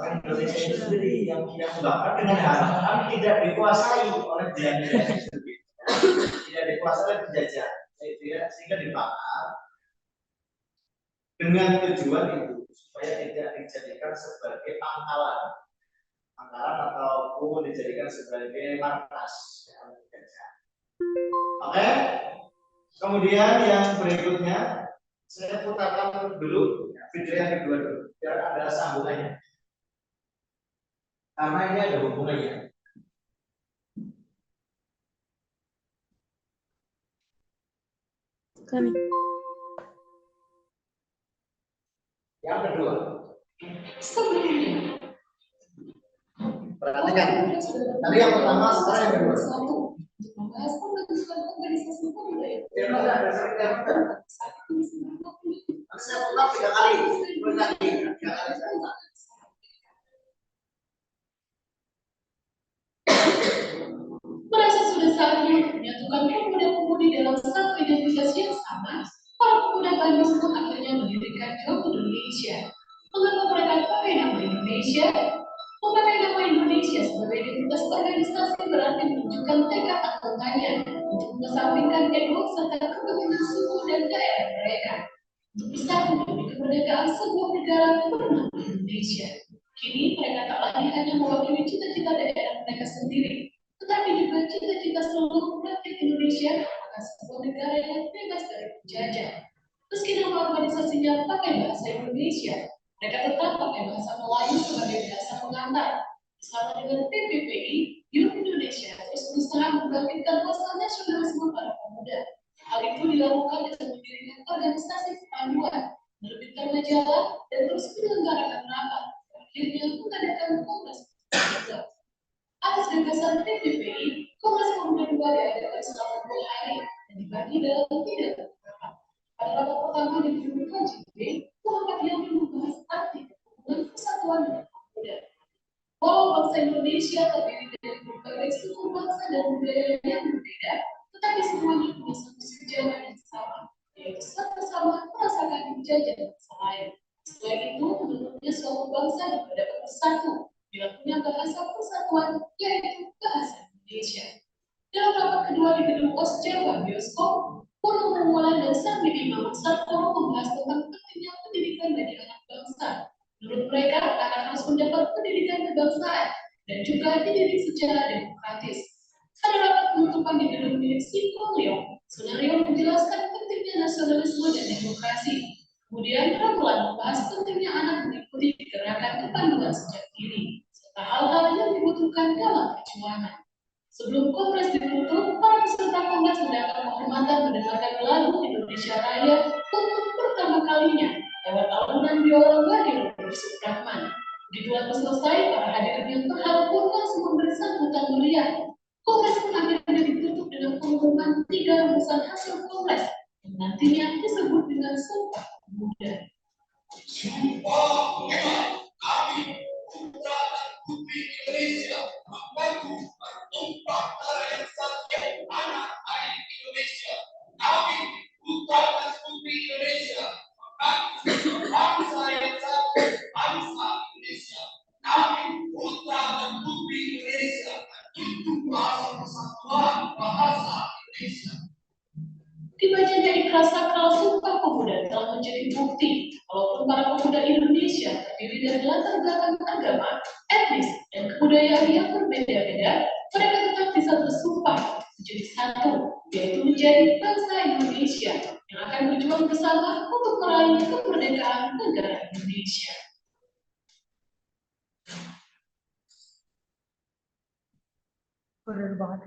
Speaker 1: Orang Indonesia itu sendiri yang membakar dengan harapan tidak dikuasai oleh Belanda sendiri, tidak dikuasai oleh penjajah, sehingga dibakar dengan tujuan itu supaya tidak dijadikan sebagai pangkalan ataupun dijadikan sebagai markas. Oke. Kemudian yang berikutnya saya putarkan dulu video yang kedua dulu biar ada sambungannya. Karena ini ada hubungannya.
Speaker 7: Kami.
Speaker 1: Yang kedua.
Speaker 8: Sebelumnya,
Speaker 1: Perhatikan. Tadi yang pertama, sekarang yang kedua.
Speaker 8: membahas pembentukan organisasi pemuda.
Speaker 1: Saya putar 3 kali.
Speaker 8: Merasa sudah saatnya untuk menyatukan pemuda-pemudi dalam satu identitas yang sama, para pemuda Bandung pun akhirnya mendirikan Jom Indonesia. Mengapa mereka pakai nama Indonesia? Memakai nama Indonesia sebagai identitas organisasi berarti menunjukkan tekad anggotanya untuk mengesampingkan ego serta kepentingan suku dan daerah mereka untuk bersatu demi kemerdekaan sebuah negara bernama Indonesia. Kini mereka tak lagi hanya mewakili cita-cita daerah mereka sendiri, tetapi juga cita-cita seluruh rakyat Indonesia akan sebuah negara yang bebas dari penjajah. Meski nama organisasinya pakai bahasa Indonesia, mereka tetap pakai bahasa Melayu sebagai bahasa pengantar. Bersama dengan PPPI, Youth Indonesia terus berusaha membangkitkan rasa nasionalisme para pemuda. Hal itu dilakukan dengan mendirikan organisasi kepanduan, menerbitkan majalah, dan terus menyelenggarakan rapat. Akhirnya mengadakan kongres pemuda. Atas gagasan PPPI, Kongres Pemuda II diadakan selama 2 hari dan dibagi dalam 3 rapat. Pada rapat pertama di gedung KJP, Muhammad Yamin membahas arti hubungan persatuan dan pemuda. Walau bangsa Indonesia terdiri dari berbagai suku bangsa dan budaya yang berbeda, tetapi semuanya punya satu sejarah yang sama, yaitu sama-sama merasakan penjajahan bangsa lain. Selain itu, menurutnya suatu bangsa dapat bersatu bila punya bahasa persatuan, yaitu bahasa Indonesia. Dalam rapat kedua di gedung Osjawa Bioskop, Purno Mulan dan Sami Imam Sartono membahas tentang pentingnya pendidikan bagi anak bangsa. Menurut mereka, anak harus mendapat pendidikan kebangsaan dan juga dididik secara demokratis. Pada rapat penutupan di gedung milik Simpong Leong, Sunario menjelaskan pentingnya nasionalisme dan demokrasi. Kemudian Ramulan membahas pentingnya anak mengikuti gerakan kepanduan sejak dini, serta hal-hal yang dibutuhkan dalam perjuangan. Sebelum kongres ditutup, para peserta kongres mendapat penghormatan mendengarkan lagu Indonesia Raya untuk pertama kalinya lewat alunan biola Wahyu Suprahman. Begitu lagu selesai, para hadirin yang terharu pun langsung memberi sambutan meriah. Kongres pun akhirnya ditutup dengan pengumuman 3 rumusan hasil kongres yang nantinya disebut dengan Sumpah Pemuda.
Speaker 9: Kami putra dan putri Indonesia membantu bertumpah darah yang satu anak air Indonesia. Kami putra dan putri Indonesia membantu bangsa yang satu bangsa Indonesia. Kami putra dan putri Indonesia untuk bahasa persatuan bahasa Indonesia.
Speaker 8: Dibacanya ikrar sakral Sumpah Pemuda telah menjadi bukti walaupun para pemuda Indonesia terdiri dari latar belakang agama, etnis, dan kebudayaan yang berbeda-beda, mereka tetap bisa bersumpah menjadi satu, yaitu menjadi bangsa Indonesia yang akan berjuang bersama untuk meraih kemerdekaan negara Indonesia.
Speaker 7: Bener banget.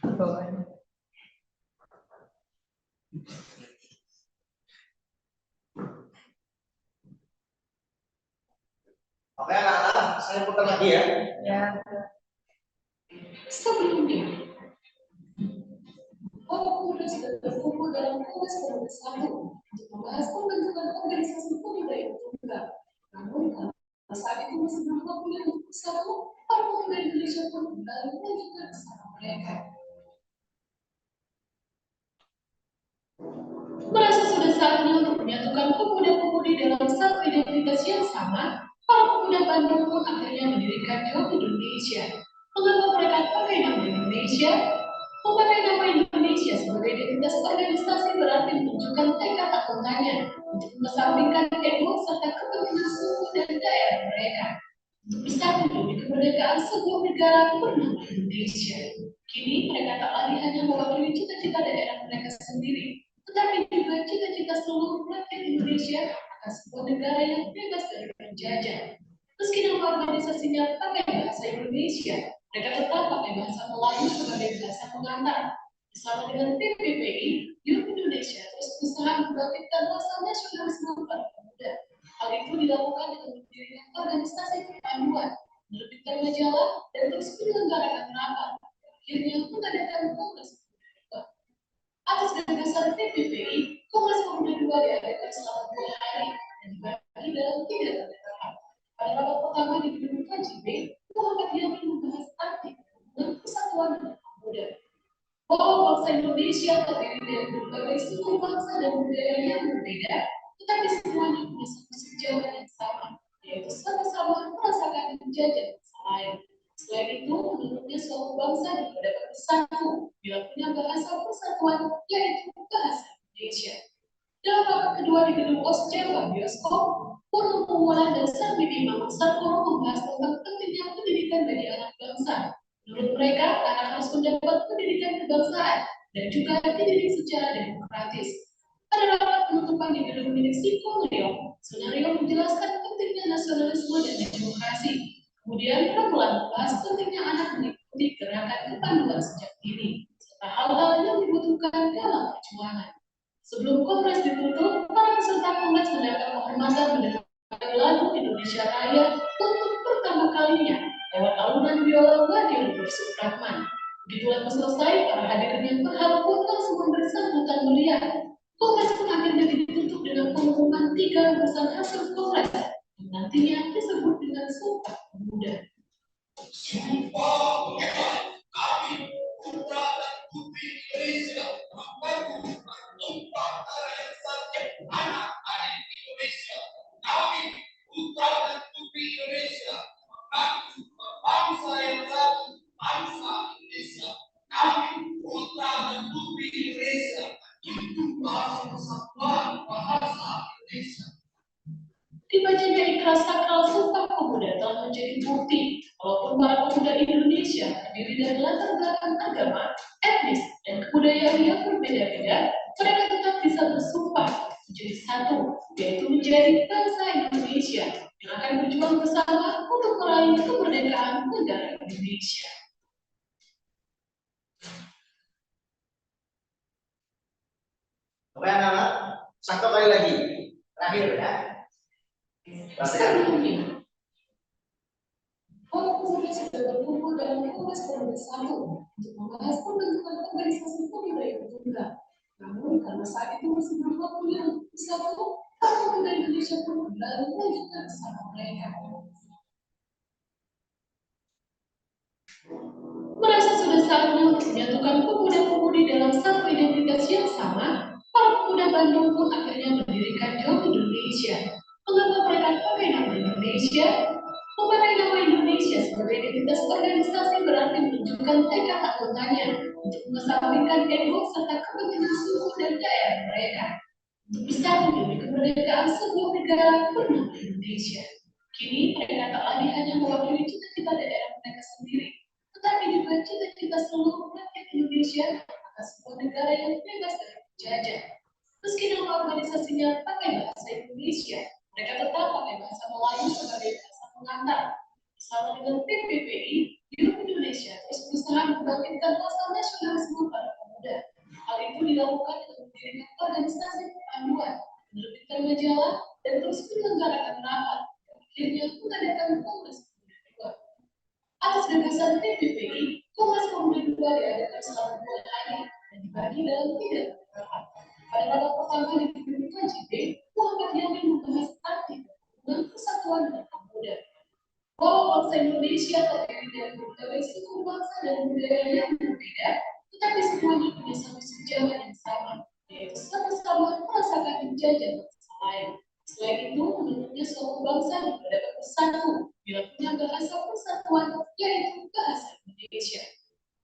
Speaker 7: Bawahnya.
Speaker 1: Oke anak-anak, saya putar lagi ya.
Speaker 7: Ya.
Speaker 8: Sebelumnya, para pemuda juga berkumpul dalam Kongres Pemuda I untuk membahas pembentukan organisasi pemuda yang tunggal. Namun, karena saat itu masih belum waktunya untuk bersatu, para pemuda Indonesia pun kembali melanjutkan usaha mereka. Merasa sudah saatnya untuk menyatukan pemuda-pemudi dalam satu identitas yang sama, para pemuda Bandung pun akhirnya mendirikan Jom Indonesia. Mengapa mereka pakai nama Indonesia? Memakai nama Indonesia sebagai identitas organisasi berarti menunjukkan tekad anggotanya untuk mengesampingkan ego serta kepentingan suku dan daerah mereka. Untuk bersatu demi kemerdekaan sebuah negara bernama Indonesia. Kini mereka tak lagi hanya mewakili cita-cita daerah mereka sendiri, tetapi juga cita-cita seluruh rakyat Indonesia akan sebuah negara yang bebas dari penjajah. Meski nama organisasinya pakai bahasa Indonesia, mereka tetap pakai bahasa Melayu sebagai bahasa pengantar. Bersama dengan PPPI, Youth Indonesia terus berusaha membangkitkan rasa nasionalisme para pemuda. Hal itu dilakukan dengan mendirikan organisasi kepanduan, menerbitkan majalah, dan terus menyelenggarakan rapat. Akhirnya mengadakan kongres pemuda. Atas dasar PPPI, Kongres Pemuda II diadakan selama 2 hari dan dibagi dalam 3 tahap. Pada rapat pertama di gedung KJP, Muhammad Yamin membahas arti dan persatuan dan pemuda. Bahwa bangsa Indonesia terdiri dari berbagai suku bangsa dan budaya yang berbeda, tetapi semuanya punya satu sejarah yang sama, yaitu sama-sama merasakan penjajah bangsa lain. Selain itu, menurutnya suatu bangsa juga dapat bersatu bila punya bahasa persatuan, yaitu bahasa Indonesia. Dalam rapat kedua di gedung Osjava Bioskop, Purno Pumulan dan Sarmini Mamang Sarkoro membahas tentang pentingnya pendidikan bagi anak bangsa. Menurut mereka, anak harus mendapat pendidikan kebangsaan dan juga dididik secara demokratis. Pada rapat penutupan di gedung milik Sikoleong, Sunario menjelaskan pentingnya nasionalisme dan demokrasi. Kemudian Pramulan membahas pentingnya anak mengikuti gerakan kepanduan sejak dini, serta hal-hal yang dibutuhkan dalam perjuangan. Sebelum kongres ditutup, para peserta kongres mendapat penghormatan mendengarkan lagu Indonesia Raya untuk pertama kalinya lewat alunan biola Radio Nur Supratman. Begitu lagu selesai, para hadirin yang berharap pun langsung memberi sambutan meriah. Kongres pun akhirnya ditutup dengan pengumuman 3 lulusan hasil kongres yang nantinya disebut dengan Sumpah Pemuda.
Speaker 9: Sumpah kami, putra dan putri Indonesia, mengaku bertumpah darah yang satu, anak-anak Indonesia. Kami, putra dan putri Indonesia, mengaku bangsa yang satu, bangsa Indonesia. Kami, putra dan putri Indonesia, untuk bahasa persatuan bahasa Indonesia.
Speaker 8: Dibacanya ikrar sakral Sumpah Pemuda telah menjadi bukti walaupun para pemuda Indonesia terdiri dari latar belakang agama, etnis, dan kebudayaan yang berbeda-beda, mereka tetap bisa bersumpah menjadi satu, yaitu menjadi bangsa Indonesia yang akan berjuang bersama untuk meraih kemerdekaan negara Indonesia.
Speaker 1: Oke anak-anak, satu kali lagi, terakhir ya.
Speaker 8: Sebelumnya, para pemuda sudah berkumpul dalam Kongres Pemuda I untuk membahas pembentukan organisasi pemuda yang tunggal. Namun, karena saat itu masih belum waktunya untuk bersatu, para pemuda Indonesia pun kembali melanjutkan usaha mereka. Merasa sudah saatnya untuk menyatukan pemuda-pemudi dalam satu identitas yang sama, para pemuda Bandung pun akhirnya mendirikan Jom Indonesia. Mengapa mereka pakai nama Indonesia? Memakai nama Indonesia sebagai identitas organisasi berarti menunjukkan tekad anggotanya untuk mengesampingkan ego serta kepentingan suku dan daerah mereka. Untuk bersatu demi kemerdekaan sebuah negara bernama Indonesia. Kini mereka tak lagi hanya mewakili cita-cita daerah mereka sendiri, tetapi juga cita-cita seluruh rakyat Indonesia akan sebuah negara yang bebas dari penjajah. Meski nama organisasinya pakai bahasa Indonesia, mereka tetap pakai bahasa Melayu sebagai bahasa pengantar. Bersama dengan PPPI, Youth Indonesia terus berusaha membangkitkan rasa nasionalisme para pemuda. Hal itu dilakukan dengan mendirikan organisasi kepanduan, menerbitkan majalah, dan terus menyelenggarakan rapat. Akhirnya mengadakan kongres pemuda II. Atas gagasan PPPI, Kongres Pemuda II diadakan selama 2 hari dan pribadi dalam tidak bergerak. Pada babak pertama di Republik KJP, Muhammad Yamin membahas arti dan persatuan dan pemuda. Bahwa bangsa Indonesia terdiri dari berbagai suku bangsa dan budaya yang berbeda, tetapi semuanya punya satu sejarah yang sama, yaitu sama-sama merasakan penjajahan bangsa lain. Selain itu, menurutnya suatu bangsa dapat bersatu bila punya bahasa persatuan, yaitu bahasa Indonesia.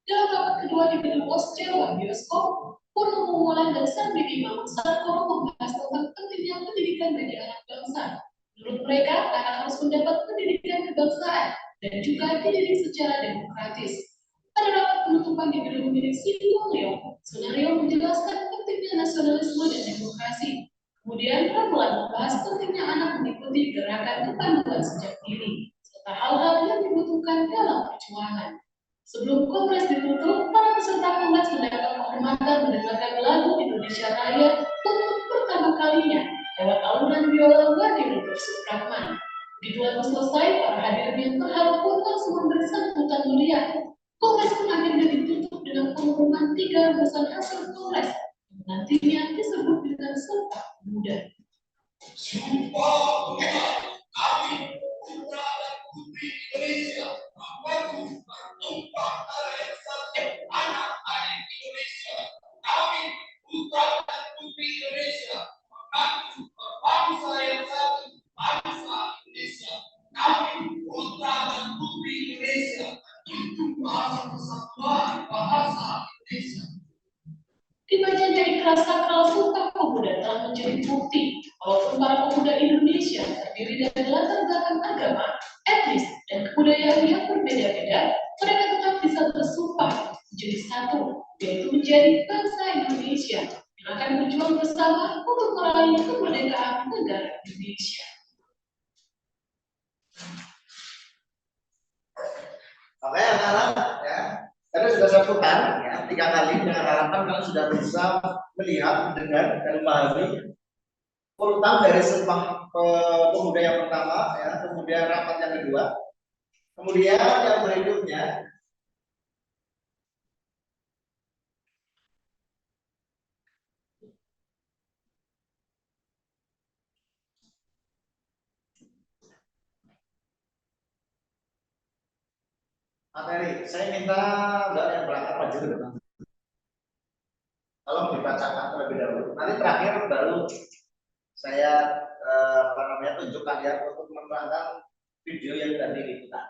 Speaker 8: Dalam rapat kedua di gedung Osceola Bioskop, Purnomo Wulan dan Sarbini Mamang Sarkoro membahas tentang pentingnya pendidikan bagi anak bangsa. Menurut mereka, anak harus mendapat pendidikan kebangsaan dan juga dididik secara demokratis. Pada rapat penutupan di gedung milik Sidoarjo, Sonario menjelaskan pentingnya nasionalisme dan demokrasi. Kemudian Pramulan membahas pentingnya anak mengikuti gerakan kepanduan sejak dini, serta hal-hal yang dibutuhkan dalam perjuangan. Sebelum kongres ditutup, para peserta kongres mendapat kehormatan mendengarkan lagu Indonesia Raya untuk pertama kalinya lewat alunan biola Wadi Rudolf Supratman. Begitu lagu selesai, para hadirin yang berharap pun langsung memberi sambutan meriah. Kongres pun akhirnya ditutup dengan pengumuman 3 rumusan hasil kongres yang nantinya disebut dengan Sumpah Pemuda.
Speaker 9: Sumpah Pemuda, kami putra dan putri Indonesia, membantu bertumpah darah yang satu, anak-anak Indonesia. Kami putra dan putri Indonesia, membantu berbangsa yang satu, bangsa Indonesia. Kami putra dan putri Indonesia, untuk bahasa persatuan bahasa Indonesia.
Speaker 8: Dibacanya ikrar sakral Sumpah Pemuda telah menjadi bukti walaupun para pemuda Indonesia terdiri dari latar belakang agama, etnis, dan kebudayaan yang berbeda-beda, mereka tetap bisa bersumpah menjadi satu, yaitu menjadi bangsa Indonesia yang akan berjuang bersama untuk meraih kemerdekaan negara Indonesia.
Speaker 1: Oke, anak-anak, ya. Tadi sudah saya putar ya 3 kali dengan harapan kalian sudah bisa melihat, mendengar, dan memahami urutan dari Sumpah Pemuda yang pertama, ya, kemudian rapat yang kedua, kemudian yang berikutnya. Materi, saya minta Mbak yang berangkat maju ke depan. Tolong dibacakan terlebih dahulu. Nanti terakhir baru saya tunjukkan ya untuk menerangkan video yang tadi diputar.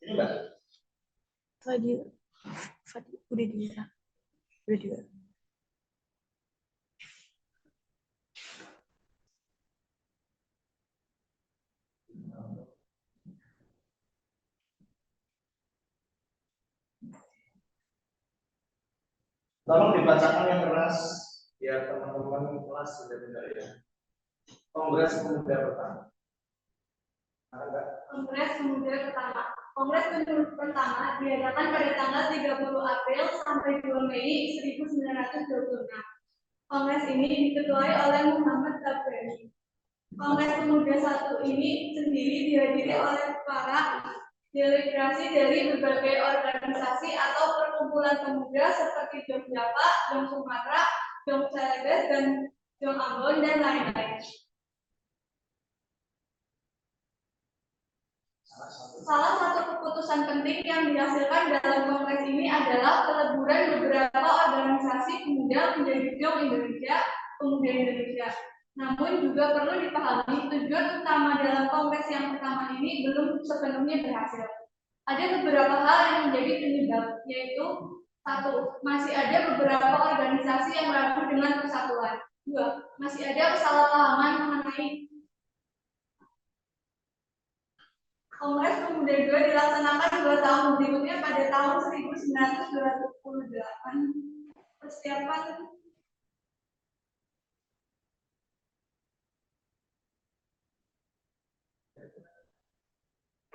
Speaker 1: Ini Mbak.
Speaker 7: Fadil, udah dia.
Speaker 1: Tolong dibacakan yang keras biar teman-teman kelas sudah dengar ya. Kongres Pemuda pertama.
Speaker 6: Kongres Pemuda pertama. Kongres pertama diadakan pada tanggal 30 April sampai 2 Mei 1926. Kongres ini diketuai oleh Muhammad Tabrani. Kongres Pemuda 1 ini sendiri dihadiri oleh para delegasi dari berbagai organisasi atau perkumpulan pemuda seperti Jong Java, Jong Sumatera, Jong Celebes, dan Jong Ambon, dan lain-lain. Salah satu keputusan penting yang dihasilkan dalam kongres ini adalah peleburan beberapa organisasi pemuda menjadi Jong Indonesia, Pemuda Indonesia. Namun juga perlu dipahami tujuan utama dalam kongres yang pertama ini belum sepenuhnya berhasil. Ada beberapa hal yang menjadi penyebab, yaitu 1. Masih ada beberapa organisasi yang ragu dengan persatuan. 2. Masih ada kesalahpahaman mengenai Kongres Pemuda II dilaksanakan 2 tahun berikutnya pada tahun 1928.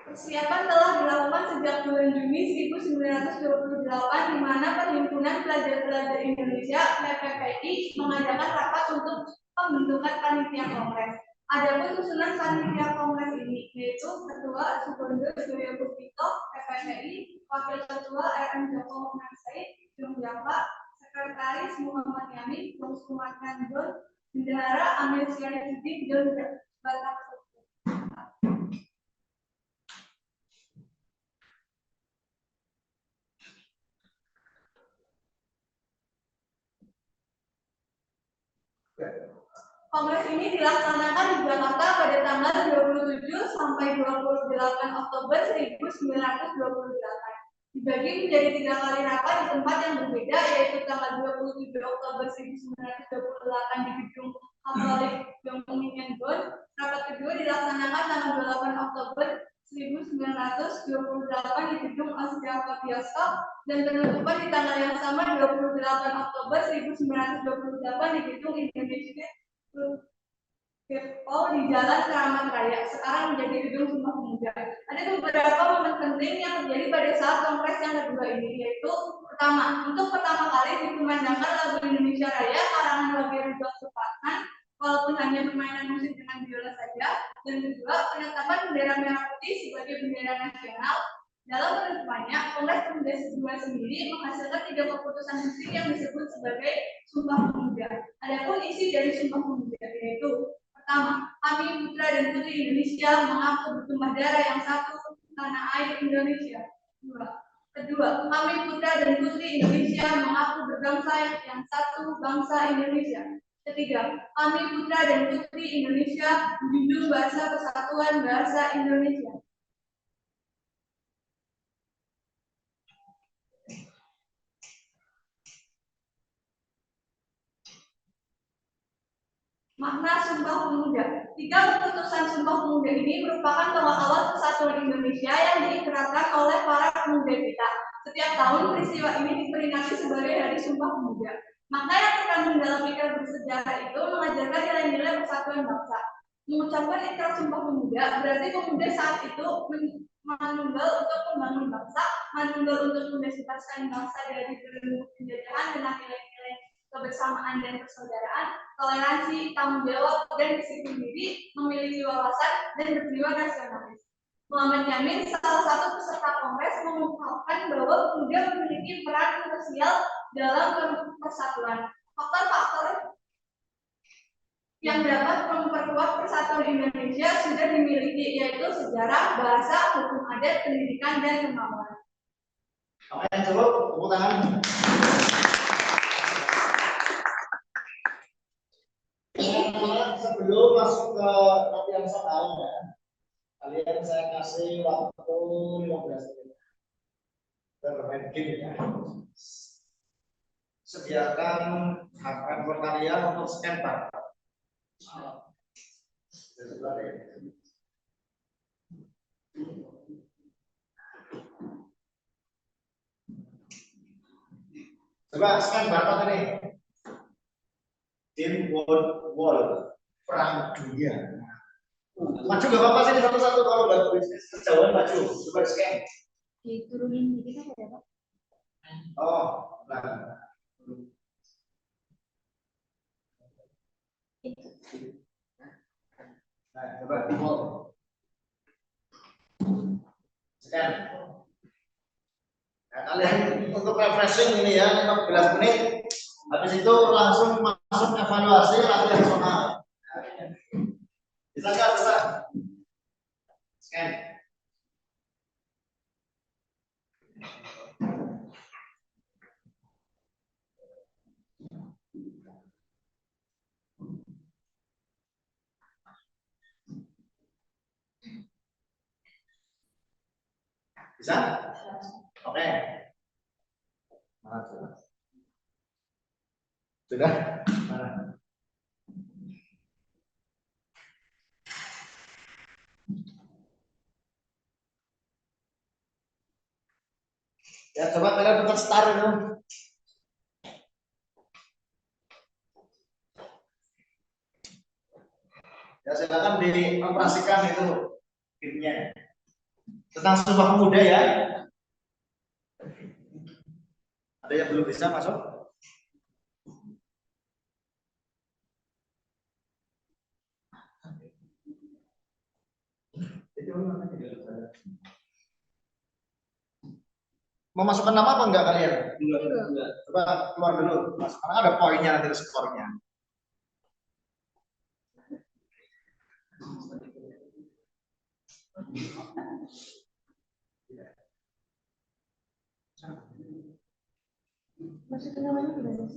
Speaker 6: Persiapan telah dilakukan sejak bulan Juni 1928, di mana Perhimpunan Pelajar-Pelajar Indonesia (PPPI) mengadakan rapat untuk pembentukan panitia kongres. Adapun susunan panitia kongres ini yaitu Ketua Subondo Suryo Bukito (PPPI), Wakil Ketua RM Joko Menasai, Jong Java, Sekretaris Muhammad Yamin, Penguskuman John, Bendahara Amir Syarifudin John Batak. Kongres ini dilaksanakan di Jakarta pada tanggal 27 sampai 28 Oktober 1928. Dibagi menjadi 3 kali rapat di tempat yang berbeda, yaitu tanggal 27 Oktober 1928 di Gedung Katolik Dominion Bon. Rapat kedua dilaksanakan tanggal 8 Oktober 1928 di Gedung Asia Bioskop, dan penutupan di tanggal yang sama 28 Oktober 1928 di Gedung Indonesia Depot di Jalan Keramat Raya, sekarang menjadi Gedung Sumpah Pemuda. Ada beberapa momen penting yang terjadi pada saat kongres yang kedua ini, yaitu pertama, untuk pertama kali dikumandangkan lagu Indonesia Raya karangan Bagi Ridwan Supratman, walaupun hanya permainan musik dengan biola saja. Dan kedua, penetapan bendera merah putih sebagai bendera nasional. Dalam penutupannya, Kongres Pemuda kedua sendiri menghasilkan 3 keputusan penting yang disebut sebagai Sumpah Pemuda. Adapun isi dari Sumpah Pemuda yaitu: pertama, kami putra dan putri Indonesia mengaku bertumpah darah yang satu, tanah air Indonesia. Kedua, kami putra dan putri Indonesia mengaku berbangsa yang satu, bangsa Indonesia. Ketiga, kami putra dan putri Indonesia menjunjung bahasa persatuan bahasa Indonesia. Makna Sumpah Pemuda. 3 keputusan Sumpah Pemuda ini merupakan awal persatuan Indonesia yang diikrarkan oleh para pemuda kita. Setiap tahun peristiwa ini diperingati sebagai Hari Sumpah Pemuda. Makna yang terkandung dalam ikrar bersejarah itu mengajarkan nilai-nilai persatuan bangsa. Mengucapkan ikrar Sumpah Pemuda berarti pemuda saat itu menunggal untuk membangun bangsa, menunggal untuk membebaskan bangsa dari belenggu penjajahan dengan nilai-nilai kebersamaan dan persaudaraan, toleransi, tanggung jawab, dan disiplin diri, memiliki wawasan, dan berjiwa nasionalis. Muhammad Yamin, salah satu peserta kongres, mengungkapkan bahwa pemuda memiliki peran krusial dalam persatuan. Faktor-faktor yang dapat memperkuat persatuan Indonesia sudah dimiliki, yaitu sejarah, bahasa, hukum adat, pendidikan, dan kemauan.
Speaker 1: Oke, cukup, tepuk tangan. Sebelum masuk ke latihan sekarang ya, kalian saya kasih waktu 15 menit bermain game ya. Sediakan handphone kalian untuk scan barcode. Coba scan barcode ini. Tim World War Perang Dunia. Maju gak apa-apa sih satu-satu, kalau nggak kejauhan maju. Coba scan.
Speaker 7: Diturunin dikit aja ya Pak.
Speaker 1: Oh, nah. Nah, coba scan. Nah, kalian untuk refreshing ini ya 15 menit. Habis itu langsung masuk evaluasi latihan nasional. Bisa nggak? Bisa. Scan. Bisa? Oke. Mana sudah? Sudah? Mana? Ya, coba kalian tetap start itu. Ya, silakan dioperasikan itu gamenya. Tentang Sumpah Pemuda ya. Ada yang belum bisa masuk? Memasukkan nama apa enggak kalian? Enggak. Coba keluar dulu. Sekarang ada poinnya nanti skornya.
Speaker 7: Masukin namanya udah.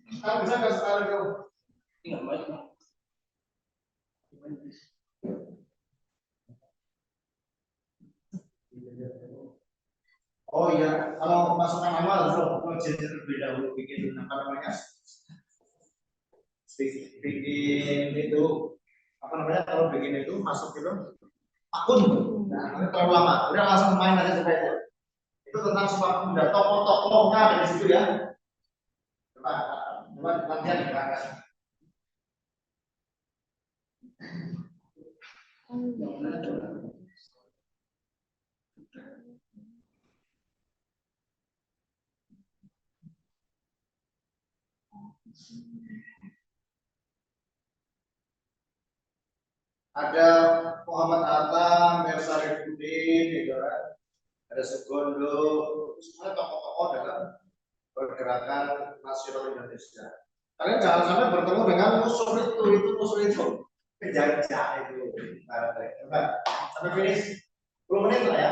Speaker 1: Sekarang bisa nggak sekarang dulu? Oh iya, kalau masukkan nama harus lo jadi terlebih dahulu bikin apa namanya? Bikin itu apa namanya? Kalau bikin itu masuk itu akun. Nah, nanti terlalu lama. Udah langsung main aja supaya itu. Itu tentang sumpah pemuda. Tokoh-tokohnya ada di situ ya. Coba latihan ya. Ada Muhammad Atta, Mersa Rifudin, gitu kan. Ada Sugondo, semuanya tokoh-tokoh dalam pergerakan nasional Indonesia. Kalian jangan sampai bertemu dengan musuh itu penjajah itu. Coba sampai finish 10 menit lah ya.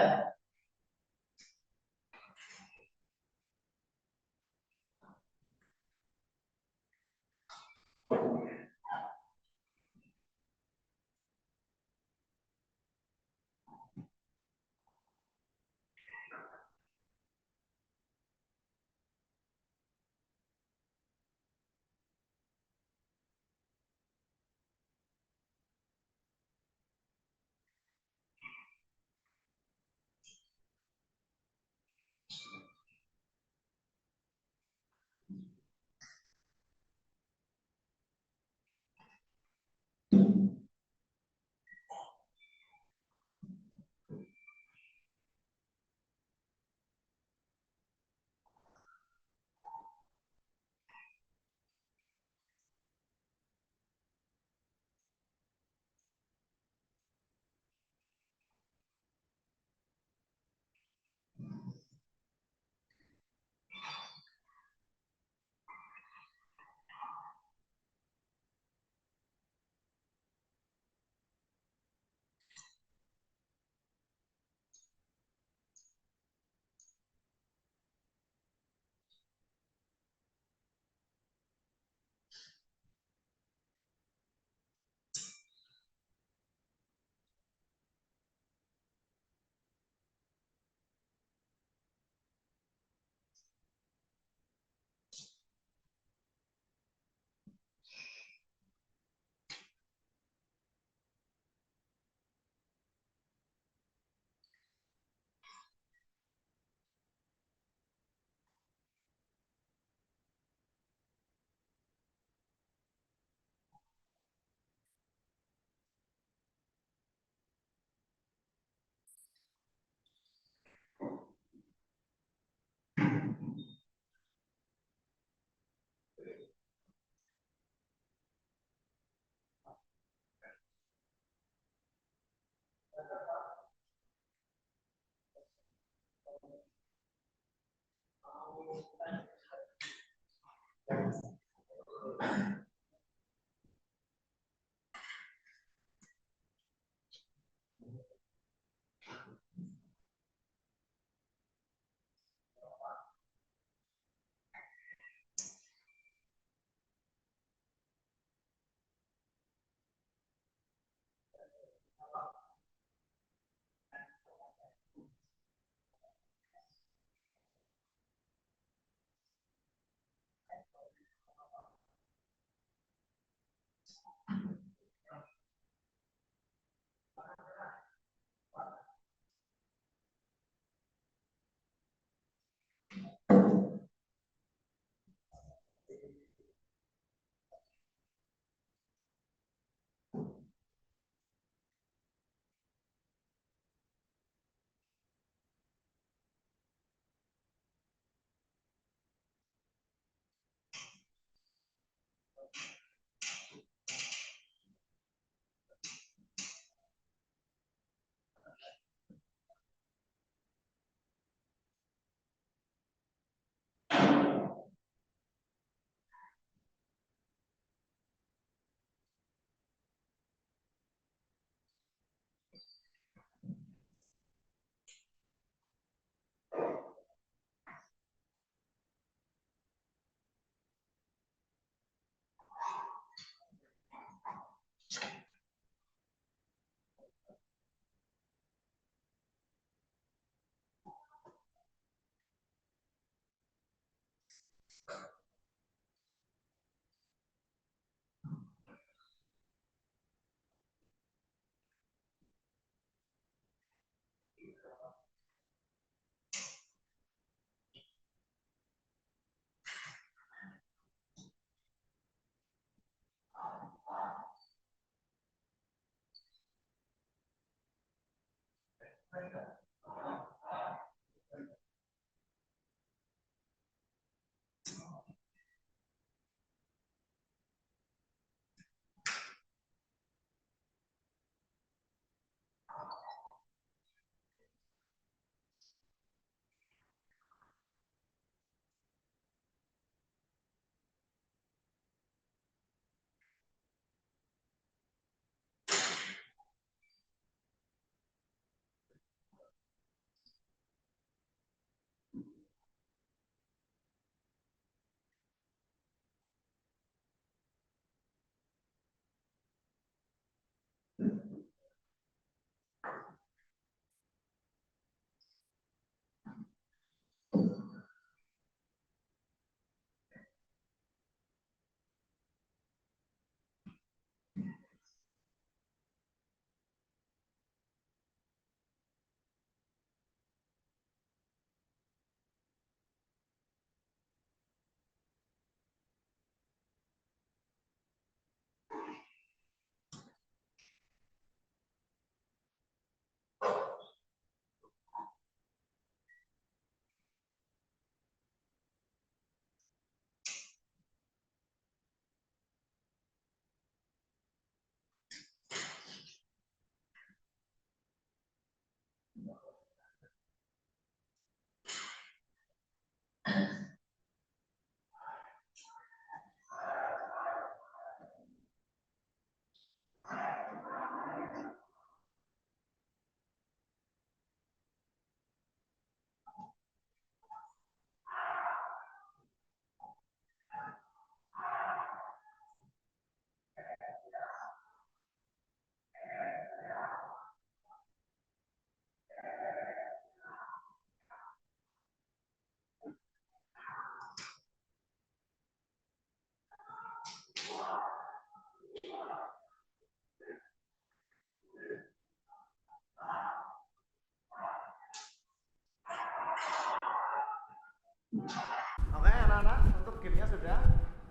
Speaker 1: Oke anak-anak, untuk gamenya sudah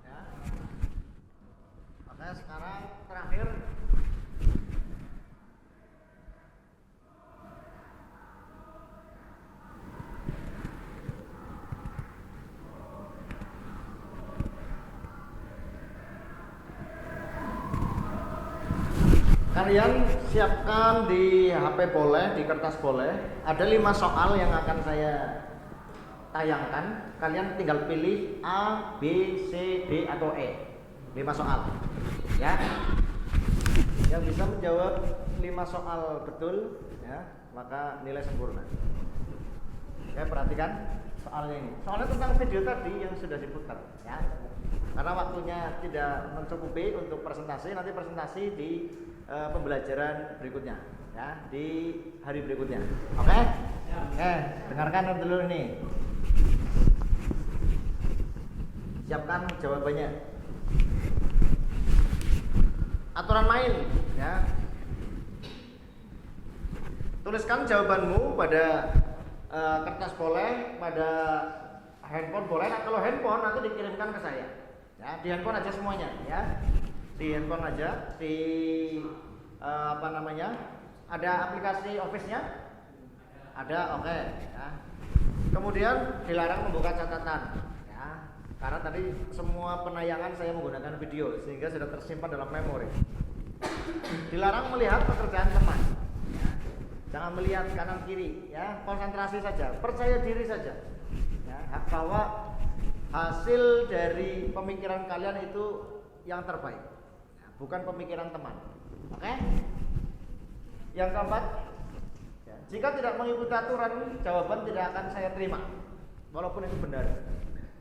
Speaker 1: ya. Oke, sekarang terakhir kalian siapkan di HP boleh, di kertas boleh. Ada 5 soal yang akan saya tayangkan. Kalian tinggal pilih A, B, C, D atau E. 5 soal. Ya. Yang bisa menjawab 5 soal betul, ya, maka nilai sempurna. Ya, perhatikan soalnya ini. Soalnya tentang video tadi yang sudah diputar, ya. Karena waktunya tidak mencukupi untuk presentasi, nanti presentasi di pembelajaran berikutnya, ya, di hari berikutnya. Oke? Oke, dengarkan dulu nih. Siapkan jawabannya. Aturan main, ya. Tuliskan jawabanmu pada kertas boleh, pada handphone boleh. Nah, kalau handphone nanti dikirimkan ke saya. Ya, di handphone aja semuanya, ya. Di handphone aja, di apa namanya? Ada aplikasi Office-nya? Ada, oke, ya. Kemudian dilarang membuka catatan, ya. Karena tadi semua penayangan saya menggunakan video sehingga sudah tersimpan dalam memori. Dilarang melihat pekerjaan teman, ya. Jangan melihat kanan kiri, ya. Konsentrasi saja, percaya diri saja, ya, bahwa hasil dari pemikiran kalian itu yang terbaik, ya, bukan pemikiran teman. Oke? Yang keempat, ya, jika tidak mengikuti aturan, jawaban tidak akan saya terima, walaupun itu benar.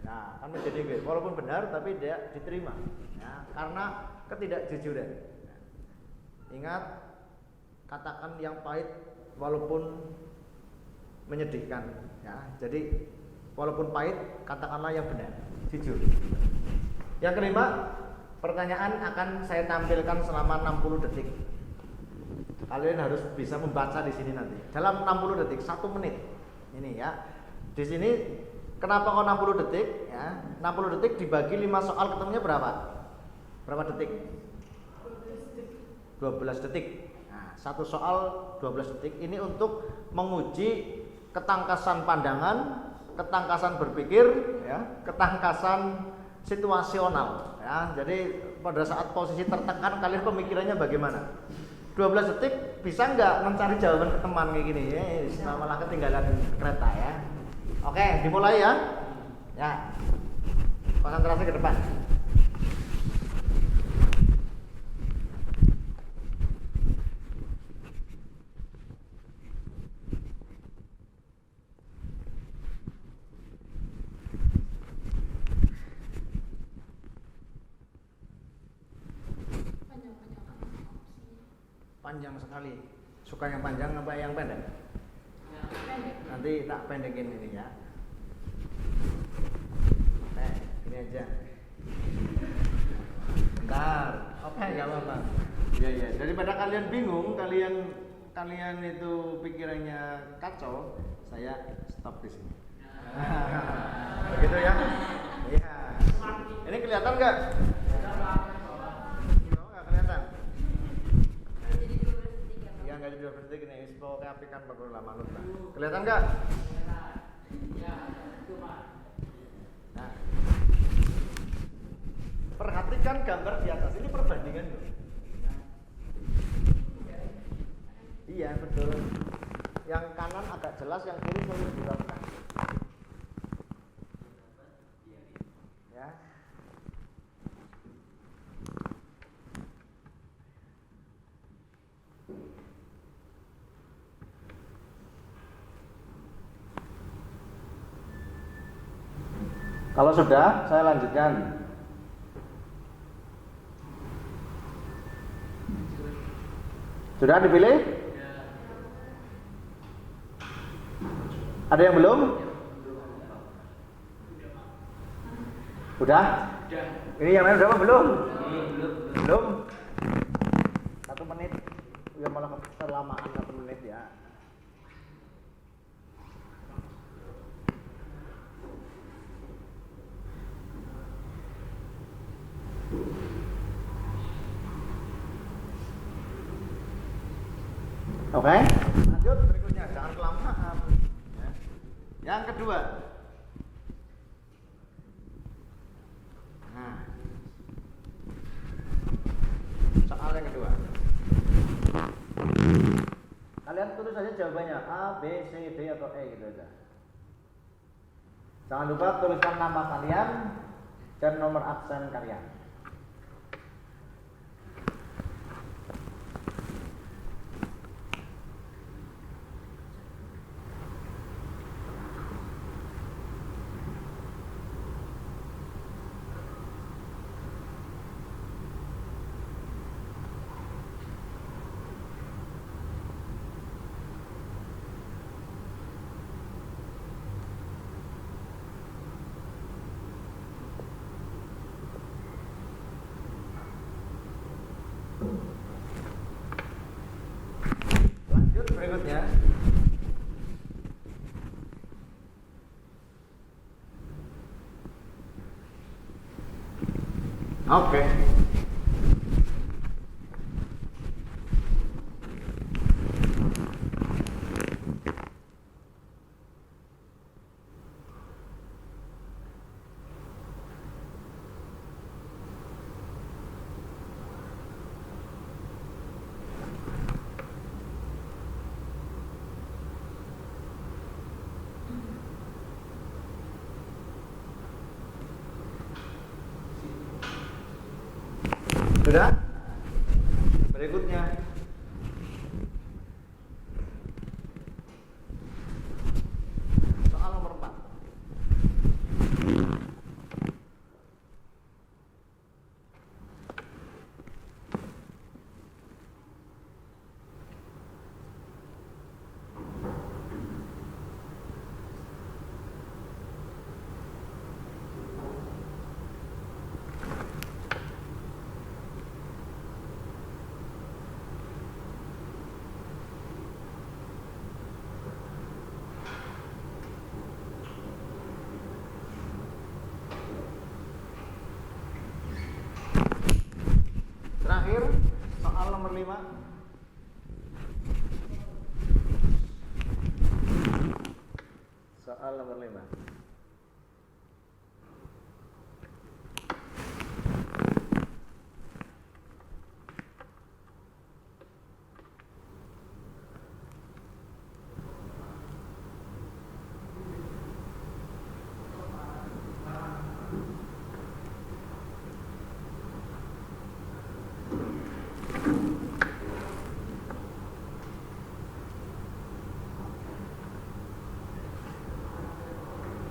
Speaker 1: Nah, kan menjadi walaupun benar tapi tidak diterima, ya, karena ketidakjujuran. Ya. Ingat, katakan yang pahit walaupun menyedihkan, ya. Jadi walaupun pahit, katakanlah yang benar, jujur. Yang kelima, pertanyaan akan saya tampilkan selama 60 detik. Kalian harus bisa membaca di sini nanti. Dalam 60 detik, 1 menit. Ini ya. Di sini kenapa kok 60 detik? Ya, 60 detik dibagi 5 soal ketemunya berapa? Berapa detik? 12 detik. Nah, satu soal 12 detik ini untuk menguji ketangkasan pandangan, ketangkasan berpikir, ya, ketangkasan situasional, ya. Jadi pada saat posisi tertekan kalian pemikirannya bagaimana? 12 detik bisa nggak mencari jawaban ke teman kayak gini? Ya, malah ketinggalan kereta ya. Oke, dimulai ya. Ya, konsentrasi ke depan. Panjang sekali. Suka yang panjang apa yang pendek? Nanti tak pendekin ini ya. Ini aja. Bentar. Oke, nggak apa-apa. Iya. Daripada kalian bingung, kalian itu pikirannya kacau, saya stop di sini. Begitu ya? Iya. Ini kelihatan nggak? Nggak kelihatan. Nggak jadi 12 detik ini, info keapikan bagus lama lupa. Kelihatan nggak? Nah, perhatikan gambar di atas ini perbandingan loh. Iya betul. Yang kanan agak jelas, yang kiri sulit dilakukan. Ya. Kalau sudah, saya lanjutkan. Sudah dipilih? Ada yang belum? Udah? Ini yang lain berapa belum? Belum? 1 menit. Ya malah kelamaan 1 menit ya. Oke, lanjut berikutnya, jangan kelamaan. Ya. Yang kedua, nah, soal yang kedua, kalian tulis saja jawabannya A, B, C, D atau E gitu aja. Jangan lupa tuliskan nama kalian dan nomor absen kalian. Lanjut berikutnya. Oke. Sudah? Berikutnya. Soal nomor 4. soal nomor 5.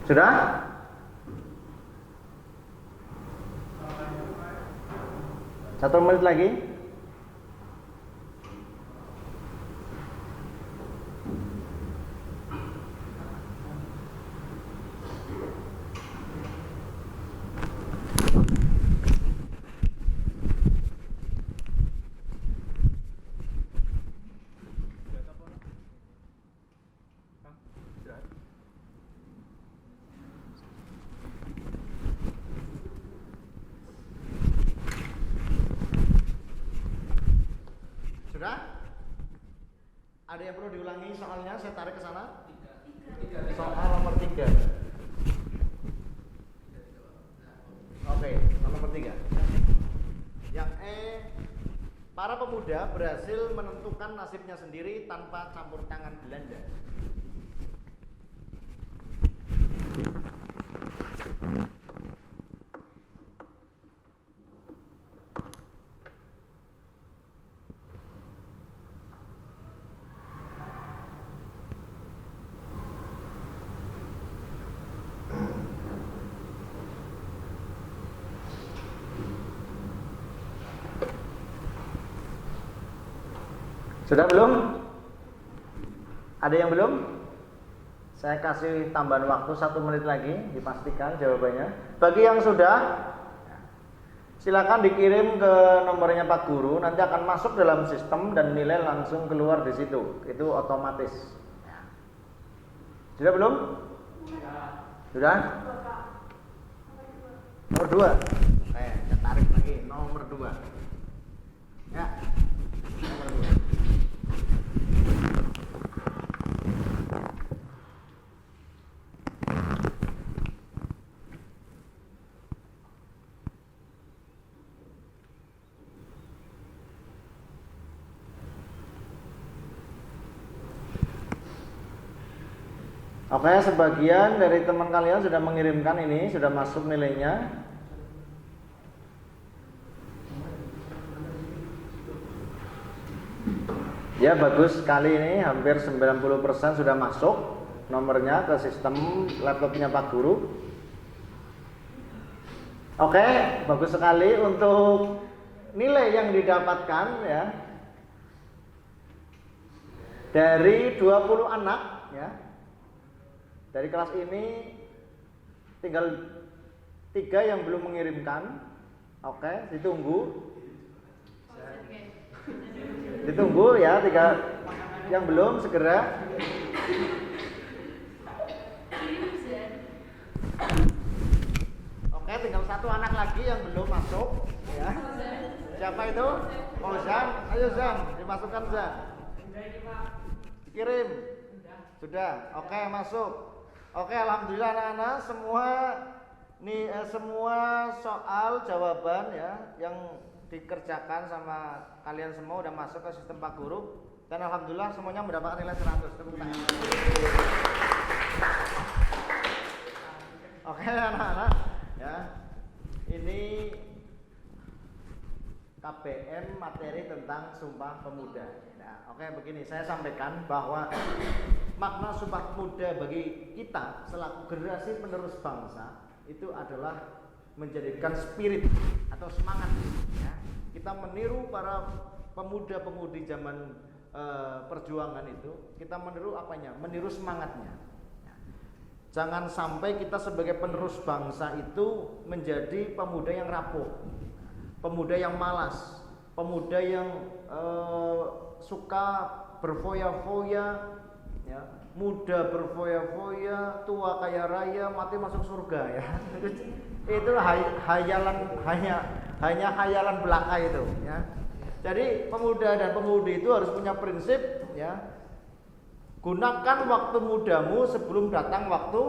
Speaker 1: Sudah? Satu menit lagi. Sudah? Ada yang perlu diulangi soalnya? Saya tarik ke sana. Soal nomor 3. Oke, nomor 3. Yang para pemuda berhasil menentukan nasibnya sendiri tanpa campur tangan Belanda. Sudah belum? Ada yang belum? Saya kasih tambahan waktu 1 menit lagi, dipastikan jawabannya. Bagi yang sudah, silakan dikirim ke nomornya Pak Guru, nanti akan masuk dalam sistem dan nilai langsung keluar di situ. Itu otomatis. Sudah belum? Sudah? Nomor 2. Saya tarik lagi nomor 2. Ya. Nomor 2. Oke, sebagian dari teman kalian sudah mengirimkan ini, sudah masuk nilainya. Ya, bagus sekali ini, hampir 90% sudah masuk nomornya ke sistem laptopnya Pak Guru. Oke, bagus sekali untuk nilai yang didapatkan ya. Dari 20 anak ya. Dari kelas ini tinggal 3 yang belum mengirimkan. Oke, ditunggu. Ditunggu ya, 3 yang belum segera. Oke, tinggal 1 anak lagi yang belum masuk ya. Siapa itu? Oh, Zan. Ayo Zan, dimasukkan Zan. Kirim. Sudah. Oke, masuk. Oke, alhamdulillah anak-anak semua soal jawaban ya yang dikerjakan sama kalian semua udah masuk ke sistem Pak Guru dan alhamdulillah semuanya mendapatkan nilai 100. Tepuk tangan. Oke, anak-anak ya. Ini KBM materi tentang Sumpah Pemuda. Nah, oke, begini saya sampaikan bahwa makna Sumpah Pemuda bagi kita selaku generasi penerus bangsa itu adalah menjadikan spirit atau semangat ya. Kita meniru para pemuda-pemudi zaman perjuangan itu, kita meniru apanya? Meniru semangatnya. Ya. Jangan sampai kita sebagai penerus bangsa itu menjadi pemuda yang rapuh, pemuda yang malas, pemuda yang suka berfoya-foya ya, muda berfoya-foya, tua kaya raya, mati masuk surga ya. Itulah hanya hayalan belaka itu ya. Jadi pemuda dan pemudi itu harus punya prinsip ya, Gunakan waktu mudamu sebelum datang waktu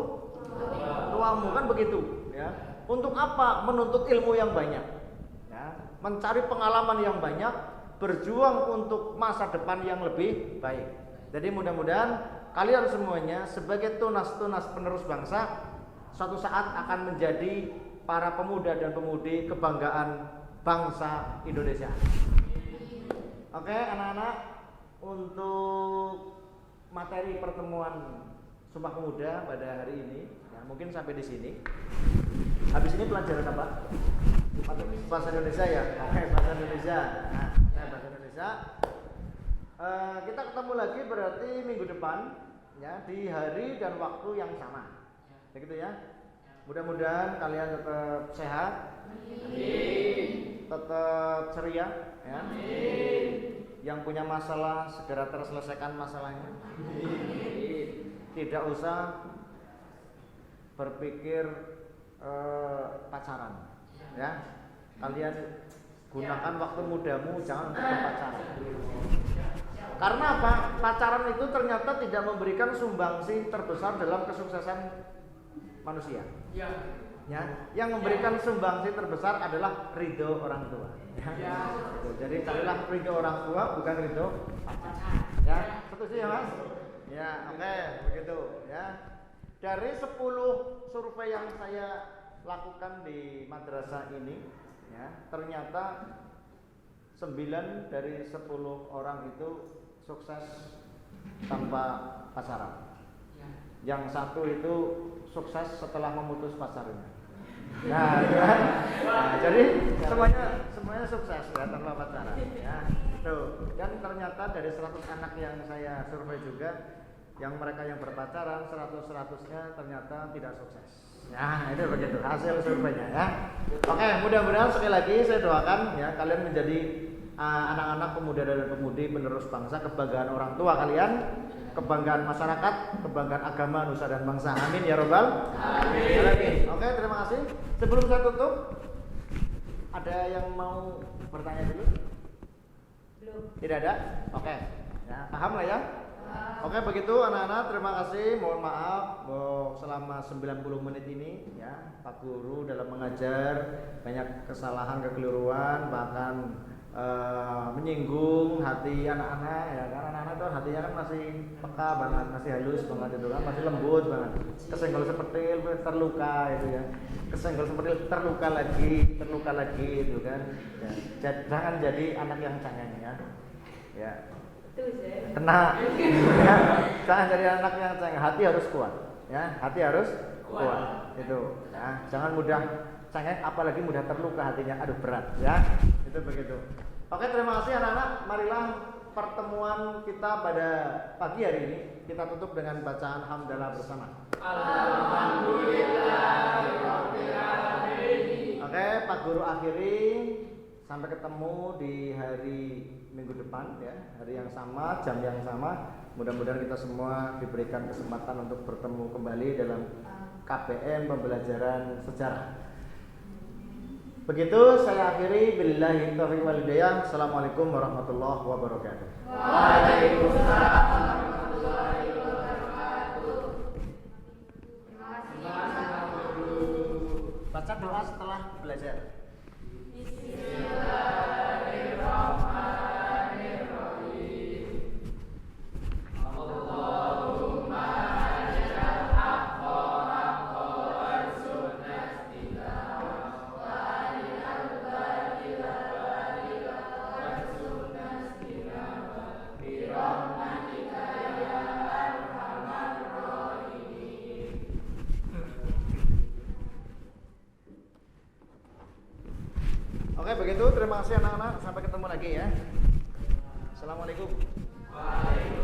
Speaker 1: tuamu, kan begitu ya. Untuk apa? Menuntut ilmu yang banyak ya, mencari pengalaman yang banyak, berjuang untuk masa depan yang lebih baik. Jadi mudah-mudahan kalian semuanya sebagai tunas-tunas penerus bangsa suatu saat akan menjadi para pemuda dan pemudi kebanggaan bangsa Indonesia. Oke anak-anak, untuk materi pertemuan Sumpah Pemuda pada hari ini ya, mungkin sampai di sini. Habis ini pelajaran apa? Bahasa Indonesia ya. Oke, bahasa Indonesia. Nah, bahasa Indonesia. Kita ketemu lagi berarti minggu depan ya, di hari dan waktu yang sama. Begitu ya. Mudah-mudahan kalian tetap sehat. Amin. Tetap ceria ya. Amin. Yang punya masalah segera terselesaikan masalahnya. Tidak usah berpikir pacaran ya. Kalian gunakan waktu mudamu jangan untuk berpacaran. Karena apa? Pacaran itu ternyata tidak memberikan sumbangsi terbesar dalam kesuksesan manusia. Ya, yang memberikan sumbangsi terbesar adalah ridho orang tua. Ya. Jadi carilah ridho orang tua, bukan ridho pacar. Ya, setuju ya Mas? Ya, oke, begitu ya. Dari 10 survei yang saya lakukan di madrasah ini ya, ternyata 9 dari 10 orang itu sukses tanpa pacaran. Yang satu itu sukses setelah memutus pacarnya. Nah, jadi semuanya sukses ya tanpa pacaran ya. Tuh, dan ternyata dari 100 anak yang saya survei juga, yang mereka yang berpacaran 100%-nya ternyata tidak sukses. Ya, itu begitu hasil surveinya ya. Oke, mudah-mudahan sekali lagi saya doakan ya kalian menjadi anak-anak pemuda dan pemudi penerus bangsa, kebanggaan orang tua kalian, kebanggaan masyarakat, kebanggaan agama, nusa dan bangsa. Amin ya robbal alamin. Oke, terima kasih. Sebelum saya tutup, ada yang mau bertanya dulu? Belum. Tidak ada? Oke. Ya, paham lah ya? Oke, begitu anak-anak, terima kasih. Mohon maaf selama 90 menit ini ya, Pak Guru dalam mengajar banyak kesalahan, kekeliruan, bahkan menyinggung hati anak-anak ya kan. Anak-anak tuh hatinya kan masih peka banget, masih halus banget itu kan, masih lembut banget. Kesenggol seperti terluka itu ya. Kesenggol seperti terluka lagi itu kan. Ya. Jangan jadi anak yang cengeng ya. Ya. Kena. Ya. Jangan jadi anak yang cengeng, hati harus kuat ya. Hati harus kuat. Itu ya. Jangan mudah cengeng, apalagi mudah terluka hatinya. Aduh berat ya. Itu begitu. Oke, terima kasih anak-anak. Marilah pertemuan kita pada pagi hari ini kita tutup dengan bacaan hamdalah bersama. Alhamdulillahirobbilalamin. Oke, Pak Guru akhiri. Sampai ketemu di hari minggu depan ya, hari yang sama, jam yang sama. Mudah-mudahan kita semua diberikan kesempatan untuk bertemu kembali dalam KPM pembelajaran sejarah. Begitu saya akhiri, billahi taufiq wal hidayah. Assalamualaikum warahmatullahi wabarakatuh.
Speaker 2: Waalaikumsalam warahmatullahi wabarakatuh. Terima kasih.
Speaker 1: Baca doa setelah belajar.
Speaker 2: Bismillahirrahmanirrahim. Allahumma ja'al haqqa haqqa warzuqna istibaqah wa arinal batila batila warzuqna istibaqah bi rahmatika ya arhamar rahimin.
Speaker 1: Oke, begitu. Terima kasih anak-anak. Sampai ketemu lagi ya. Assalamualaikum.
Speaker 2: Waalaikumsalam.